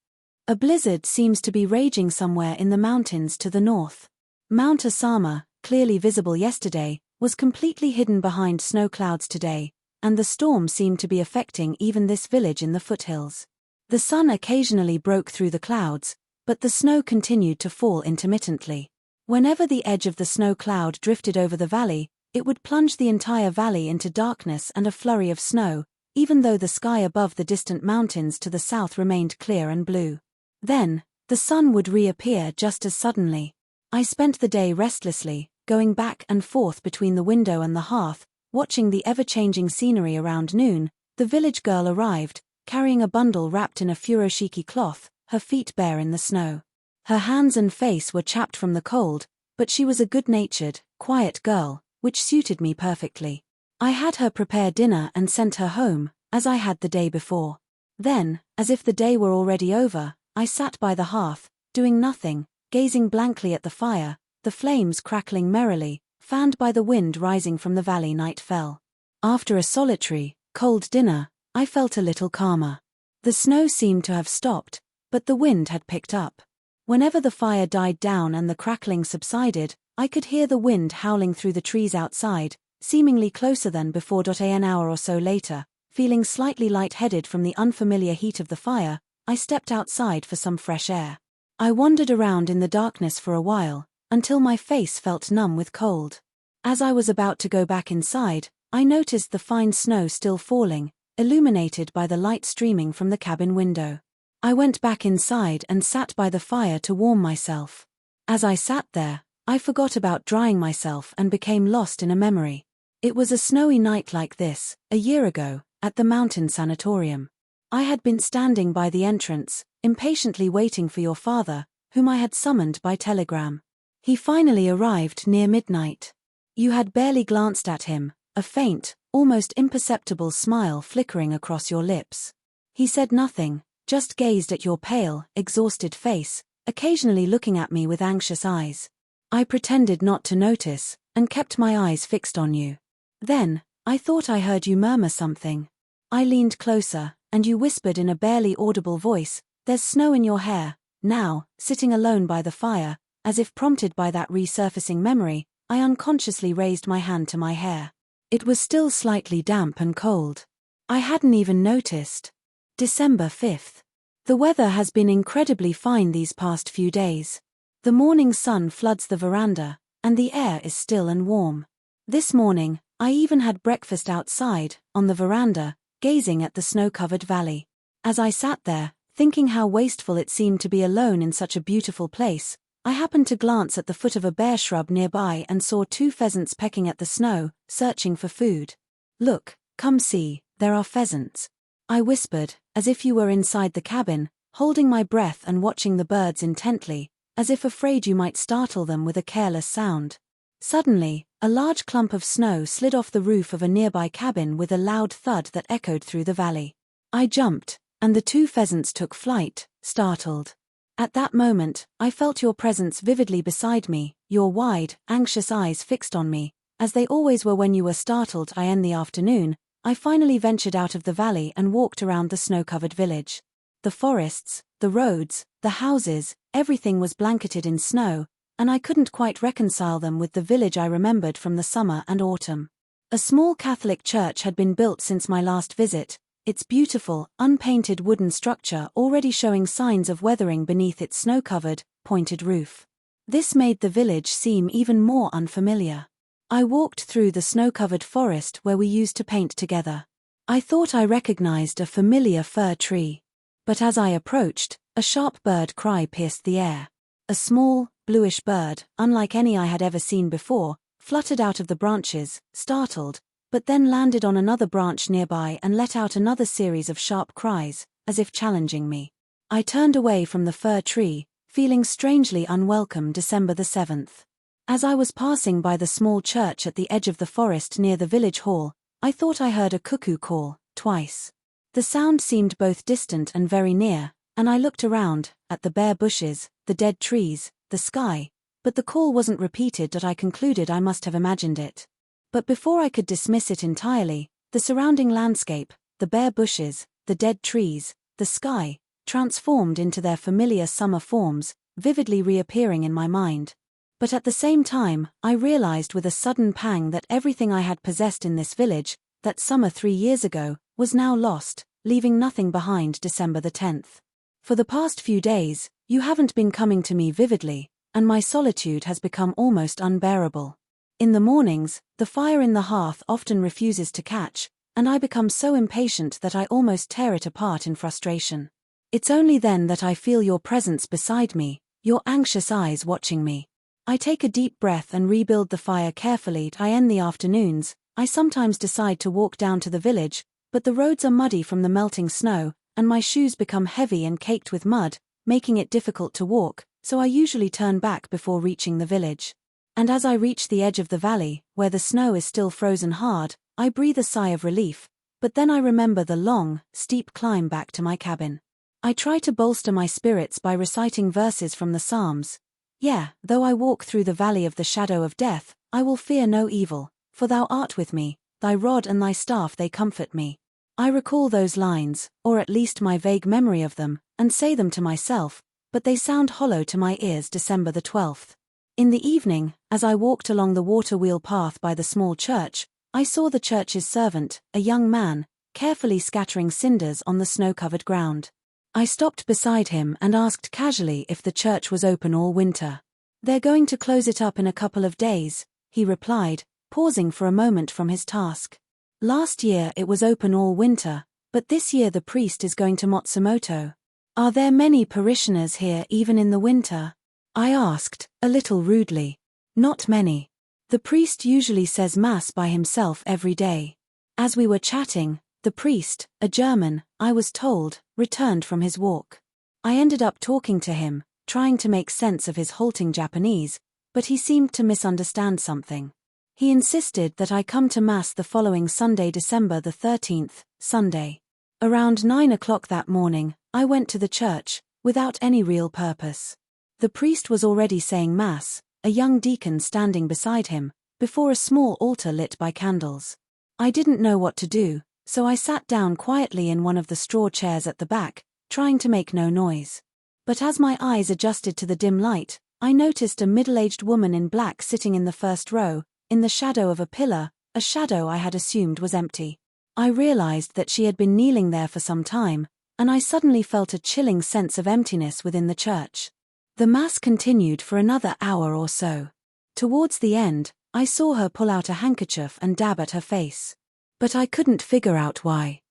A blizzard seems to be raging somewhere in the mountains to the north. Mount Osama, clearly visible yesterday, was completely hidden behind snow clouds today, and the storm seemed to be affecting even this village in the foothills. The sun occasionally broke through the clouds, but the snow continued to fall intermittently. Whenever the edge of the snow cloud drifted over the valley, it would plunge the entire valley into darkness and a flurry of snow, even though the sky above the distant mountains to the south remained clear and blue. Then, the sun would reappear just as suddenly. I spent the day restlessly, going back and forth between the window and the hearth, watching the ever-changing scenery. Around noon, the village girl arrived, carrying a bundle wrapped in a furoshiki cloth, her feet bare in the snow. Her hands and face were chapped from the cold, but she was a good-natured, quiet girl, which suited me perfectly. I had her prepare dinner and sent her home, as I had the day before. Then, as if the day were already over, I sat by the hearth, doing nothing, gazing blankly at the fire, the flames crackling merrily, fanned by the wind rising from the valley. Night fell. After a solitary, cold dinner, I felt a little calmer. The snow seemed to have stopped, but the wind had picked up. Whenever the fire died down and the crackling subsided, I could hear the wind howling through the trees outside, seemingly closer than before. An hour or so later, feeling slightly lightheaded from the unfamiliar heat of the fire, I stepped outside for some fresh air. I wandered around in the darkness for a while, until my face felt numb with cold. As I was about to go back inside, I noticed the fine snow still falling, illuminated by the light streaming from the cabin window. I went back inside and sat by the fire to warm myself. As I sat there, I forgot about drying myself and became lost in a memory. It was a snowy night like this, a year ago, at the mountain sanatorium. I had been standing by the entrance, impatiently waiting for your father, whom I had summoned by telegram. He finally arrived near midnight. You had barely glanced at him, a faint, almost imperceptible smile flickering across your lips. He said nothing, just gazed at your pale, exhausted face, occasionally looking at me with anxious eyes. I pretended not to notice, and kept my eyes fixed on you. Then, I thought I heard you murmur something. I leaned closer, and you whispered in a barely audible voice, "There's snow in your hair." Now, sitting alone by the fire, as if prompted by that resurfacing memory, I unconsciously raised my hand to my hair. It was still slightly damp and cold. I hadn't even noticed. December 5th. The weather has been incredibly fine these past few days. The morning sun floods the veranda, and the air is still and warm. This morning, I even had breakfast outside, on the veranda, gazing at the snow-covered valley. As I sat there, thinking how wasteful it seemed to be alone in such a beautiful place, I happened to glance at the foot of a bare shrub nearby and saw 2 pheasants pecking at the snow, searching for food. "Look, come see, there are pheasants," I whispered, as if you were inside the cabin, holding my breath and watching the birds intently, as if afraid you might startle them with a careless sound. Suddenly, a large clump of snow slid off the roof of a nearby cabin with a loud thud that echoed through the valley. I jumped, and the 2 pheasants took flight, startled. At that moment, I felt your presence vividly beside me, your wide, anxious eyes fixed on me, as they always were when you were startled. In the afternoon, I finally ventured out of the valley and walked around the snow-covered village. The forests, the roads, the houses, everything was blanketed in snow, and I couldn't quite reconcile them with the village I remembered from the summer and autumn. A small Catholic church had been built since my last visit, its beautiful, unpainted wooden structure already showing signs of weathering beneath its snow-covered, pointed roof. This made the village seem even more unfamiliar. I walked through the snow-covered forest where we used to paint together. I thought I recognized a familiar fir tree. But as I approached, a sharp bird cry pierced the air. A small, bluish bird, unlike any I had ever seen before, fluttered out of the branches, startled, but then landed on another branch nearby and let out another series of sharp cries, as if challenging me. I turned away from the fir tree, feeling strangely unwelcome. December the 7th. As I was passing by the small church at the edge of the forest near the village hall, I thought I heard a cuckoo call, twice. The sound seemed both distant and very near, and I looked around, at the bare bushes, the dead trees, the sky, but the call wasn't repeated. I concluded I must have imagined it. But before I could dismiss it entirely, the surrounding landscape, the bare bushes, the dead trees, the sky, transformed into their familiar summer forms, vividly reappearing in my mind. But at the same time, I realized with a sudden pang that everything I had possessed in this village, that summer 3 years ago, was now lost, leaving nothing behind. December the 10th. For the past few days, you haven't been coming to me vividly, and my solitude has become almost unbearable. In the mornings, the fire in the hearth often refuses to catch, and I become so impatient that I almost tear it apart in frustration. It's only then that I feel your presence beside me, your anxious eyes watching me. I take a deep breath and rebuild the fire carefully. I end the afternoons. I sometimes decide to walk down to the village, but the roads are muddy from the melting snow, and my shoes become heavy and caked with mud, making it difficult to walk, so I usually turn back before reaching the village. And as I reach the edge of the valley, where the snow is still frozen hard, I breathe a sigh of relief, but then I remember the long, steep climb back to my cabin. I try to bolster my spirits by reciting verses from the Psalms. Yeah, though I walk through the valley of the shadow of death, I will fear no evil, for thou art with me, thy rod and thy staff they comfort me. I recall those lines, or at least my vague memory of them, and say them to myself, but they sound hollow to my ears. December the 12th. In the evening, as I walked along the water-wheel path by the small church, I saw the church's servant, a young man, carefully scattering cinders on the snow-covered ground. I stopped beside him and asked casually if the church was open all winter. "They're going to close it up in a couple of days," he replied, pausing for a moment from his task. "Last year it was open all winter, but this year the priest is going to Matsumoto. Are there many parishioners here even in the winter?" I asked, a little rudely. "Not many. The priest usually says Mass by himself every day." As we were chatting, the priest, a German, I was told, returned from his walk. I ended up talking to him, trying to make sense of his halting Japanese, but he seemed to misunderstand something. He insisted that I come to Mass the following Sunday, December the 13th, Sunday. Around 9 o'clock that morning, I went to the church, without any real purpose. The priest was already saying Mass, a young deacon standing beside him, before a small altar lit by candles. I didn't know what to do, so I sat down quietly in one of the straw chairs at the back, trying to make no noise. But as my eyes adjusted to the dim light, I noticed a middle-aged woman in black sitting in the first row, in the shadow of a pillar, a shadow I had assumed was empty. I realized that she had been kneeling there for some time, and I suddenly felt a chilling sense of emptiness within the church. The Mass continued for another hour or so. Towards the end, I saw her pull out a handkerchief and dab at her face. But I couldn't figure out why.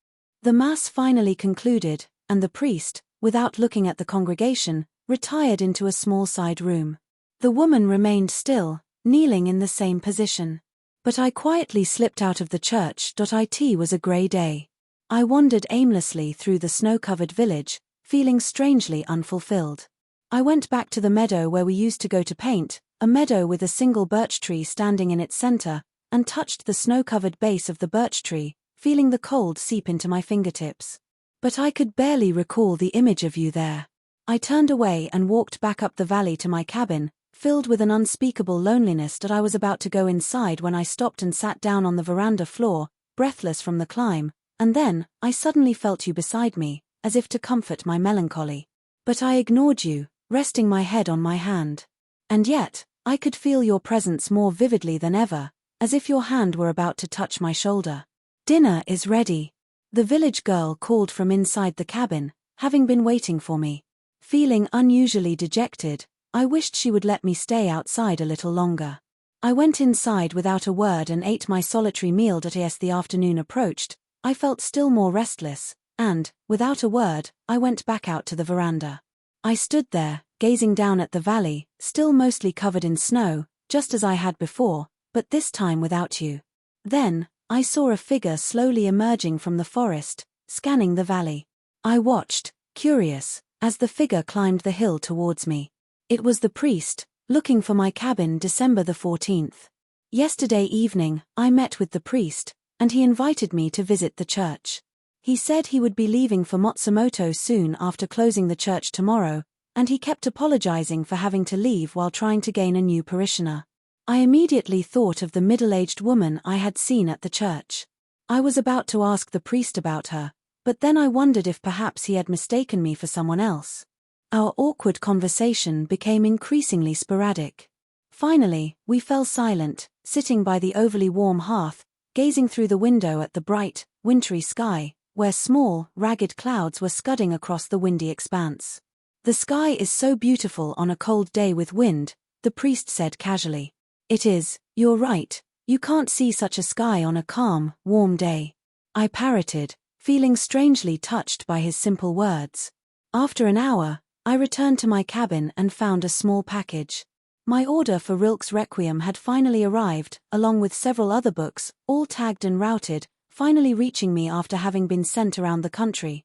The Mass finally concluded, and the priest, without looking at the congregation, retired into a small side room. The woman remained still, kneeling in the same position. But I quietly slipped out of the church. It was a grey day. I wandered aimlessly through the snow-covered village, feeling strangely unfulfilled. I went back to the meadow where we used to go to paint, a meadow with a single birch tree standing in its center, and touched the snow-covered base of the birch tree, feeling the cold seep into my fingertips. But I could barely recall the image of you there. I turned away and walked back up the valley to my cabin, filled with an unspeakable loneliness that I was about to go inside when I stopped and sat down on the veranda floor, breathless from the climb, and then, I suddenly felt you beside me, as if to comfort my melancholy. But I ignored you, resting my head on my hand. And yet, I could feel your presence more vividly than ever, as if your hand were about to touch my shoulder. "Dinner is ready." The village girl called from inside the cabin, having been waiting for me. Feeling unusually dejected, I wished she would let me stay outside a little longer. I went inside without a word and ate my solitary meal. As the afternoon approached, I felt still more restless, and, without a word, I went back out to the veranda. I stood there, gazing down at the valley, still mostly covered in snow, just as I had before, but this time without you. Then, I saw a figure slowly emerging from the forest, scanning the valley. I watched, curious, as the figure climbed the hill towards me. It was the priest, looking for my cabin. December the 14th. Yesterday evening, I met with the priest, and he invited me to visit the church. He said he would be leaving for Matsumoto soon after closing the church tomorrow, and he kept apologizing for having to leave while trying to gain a new parishioner. I immediately thought of the middle-aged woman I had seen at the church. I was about to ask the priest about her, but then I wondered if perhaps he had mistaken me for someone else. Our awkward conversation became increasingly sporadic. Finally, we fell silent, sitting by the overly warm hearth, gazing through the window at the bright, wintry sky, where small, ragged clouds were scudding across the windy expanse. "The sky is so beautiful on a cold day with wind," the priest said casually. "It is, you're right, you can't see such a sky on a calm, warm day," I parroted, feeling strangely touched by his simple words. After an hour, I returned to my cabin and found a small package. My order for Rilke's Requiem had finally arrived, along with several other books, all tagged and routed, finally reaching me after having been sent around the country.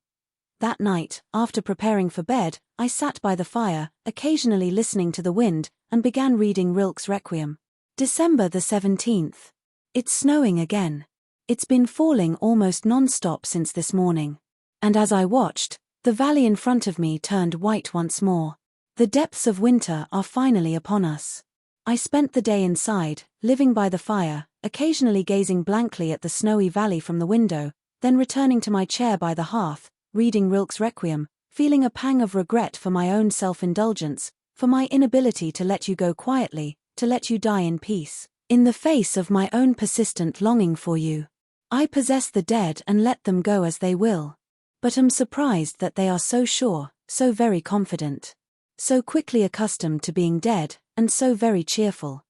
That night, after preparing for bed, I sat by the fire, occasionally listening to the wind, and began reading Rilke's Requiem. December the 17th. It's snowing again. It's been falling almost non-stop since this morning. And as I watched, the valley in front of me turned white once more. The depths of winter are finally upon us. I spent the day inside, living by the fire, occasionally gazing blankly at the snowy valley from the window, then returning to my chair by the hearth, reading Rilke's Requiem, feeling a pang of regret for my own self-indulgence, for my inability to let you go quietly, to let you die in peace, in the face of my own persistent longing for you. I possess the dead and let them go as they will. But am surprised that they are so sure, so very confident. So quickly accustomed to being dead, and so very cheerful.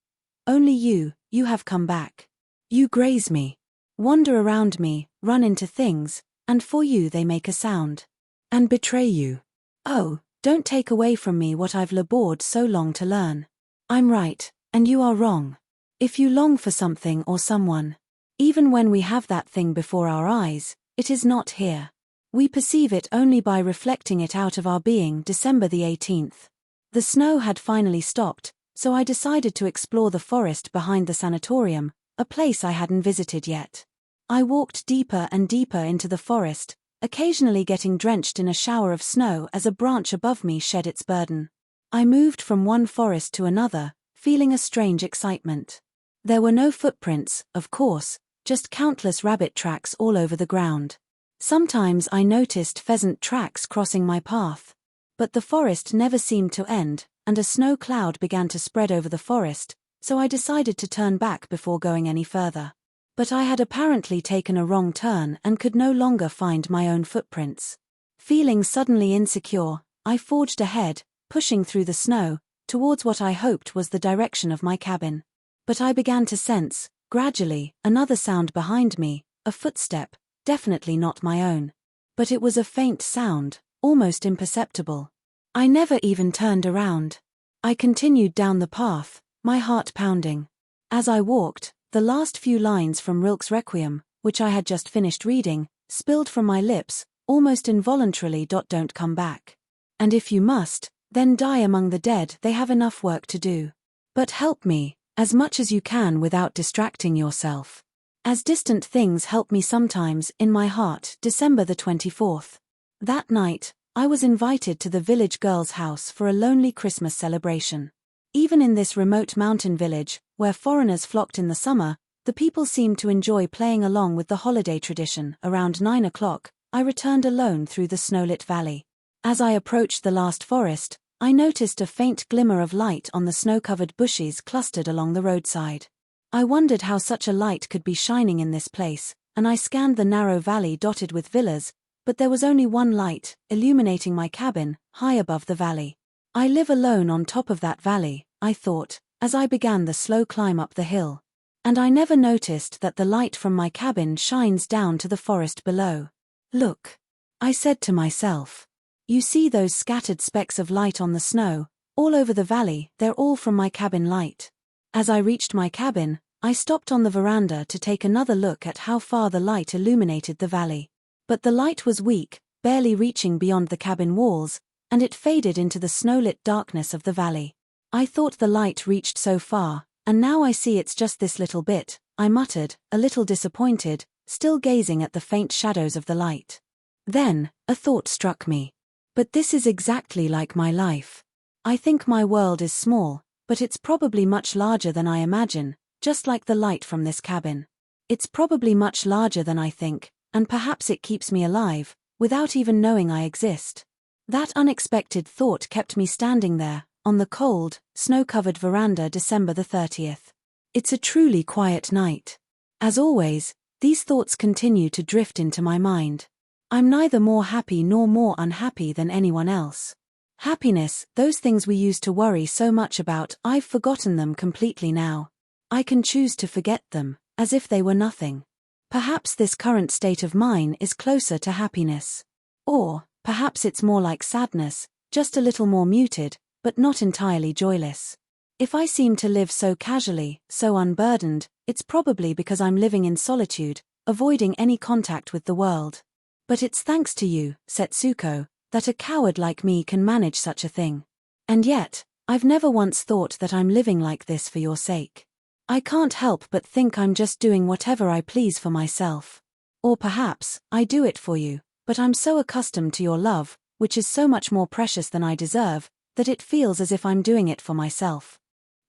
Only you have come back. You graze me, wander around me, run into things, and for you they make a sound. And betray you. Oh, don't take away from me what I've labored so long to learn. I'm right, and you are wrong. If you long for something or someone, even when we have that thing before our eyes, it is not here. We perceive it only by reflecting it out of our being. December the 18th. The snow had finally stopped, so I decided to explore the forest behind the sanatorium, a place I hadn't visited yet. I walked deeper and deeper into the forest, occasionally getting drenched in a shower of snow as a branch above me shed its burden. I moved from one forest to another, feeling a strange excitement. There were no footprints, of course, just countless rabbit tracks all over the ground. Sometimes I noticed pheasant tracks crossing my path. But the forest never seemed to end, and a snow cloud began to spread over the forest, so I decided to turn back before going any further. But I had apparently taken a wrong turn and could no longer find my own footprints. Feeling suddenly insecure, I forged ahead, pushing through the snow, towards what I hoped was the direction of my cabin. But I began to sense, gradually, another sound behind me, a footstep, definitely not my own. But it was a faint sound, almost imperceptible. I never even turned around. I continued down the path, my heart pounding. As I walked, the last few lines from Rilke's Requiem, which I had just finished reading, spilled from my lips, almost involuntarily. Don't come back. And if you must, then die among the dead. They have enough work to do. But help me, as much as you can without distracting yourself. As distant things help me sometimes, in my heart. December the 24th. That night, I was invited to the village girl's house for a lonely Christmas celebration. Even in this remote mountain village, where foreigners flocked in the summer, the people seemed to enjoy playing along with the holiday tradition. Around 9 o'clock, I returned alone through the snowlit valley. As I approached the last forest, I noticed a faint glimmer of light on the snow-covered bushes clustered along the roadside. I wondered how such a light could be shining in this place, and I scanned the narrow valley dotted with villas, but there was only one light, illuminating my cabin, high above the valley. I live alone on top of that valley, I thought, as I began the slow climb up the hill. And I never noticed that the light from my cabin shines down to the forest below. Look, I said to myself. You see those scattered specks of light on the snow, all over the valley, they're all from my cabin light. As I reached my cabin, I stopped on the veranda to take another look at how far the light illuminated the valley. But the light was weak, barely reaching beyond the cabin walls, and it faded into the snow-lit darkness of the valley. I thought the light reached so far, and now I see it's just this little bit, I muttered, a little disappointed, still gazing at the faint shadows of the light. Then, a thought struck me. But this is exactly like my life. I think my world is small, but it's probably much larger than I imagine, just like the light from this cabin. It's probably much larger than I think, and perhaps it keeps me alive, without even knowing I exist. That unexpected thought kept me standing there, on the cold, snow-covered veranda December the 30th. It's a truly quiet night. As always, these thoughts continue to drift into my mind. I'm neither more happy nor more unhappy than anyone else. Happiness, those things we used to worry so much about, I've forgotten them completely now. I can choose to forget them, as if they were nothing. Perhaps this current state of mine is closer to happiness. Or, perhaps it's more like sadness, just a little more muted, but not entirely joyless. If I seem to live so casually, so unburdened, it's probably because I'm living in solitude, avoiding any contact with the world. But it's thanks to you, Setsuko, that a coward like me can manage such a thing. And yet, I've never once thought that I'm living like this for your sake. I can't help but think I'm just doing whatever I please for myself. Or perhaps, I do it for you, but I'm so accustomed to your love, which is so much more precious than I deserve, that it feels as if I'm doing it for myself.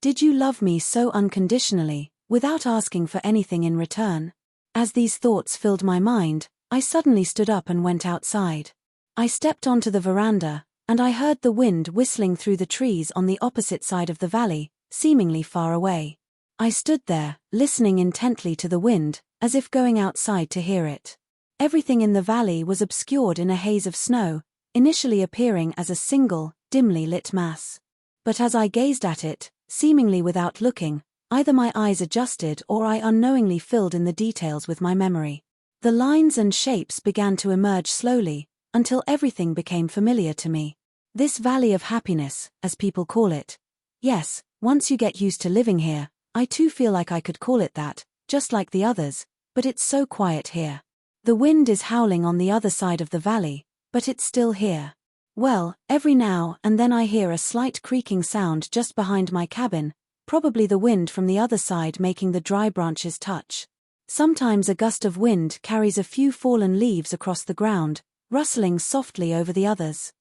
Did you love me so unconditionally, without asking for anything in return? As these thoughts filled my mind, I suddenly stood up and went outside. I stepped onto the veranda, and I heard the wind whistling through the trees on the opposite side of the valley, seemingly far away. I stood there, listening intently to the wind, as if going outside to hear it. Everything in the valley was obscured in a haze of snow, initially appearing as a single, dimly lit mass. But as I gazed at it, seemingly without looking, either my eyes adjusted or I unknowingly filled in the details with my memory. The lines and shapes began to emerge slowly, until everything became familiar to me. This valley of happiness, as people call it. Yes, once you get used to living here, I too feel like I could call it that, just like the others, but it's so quiet here. The wind is howling on the other side of the valley, but it's still here. Well, every now and then I hear a slight creaking sound just behind my cabin, probably the wind from the other side making the dry branches touch. Sometimes a gust of wind carries a few fallen leaves across the ground, rustling softly over the others.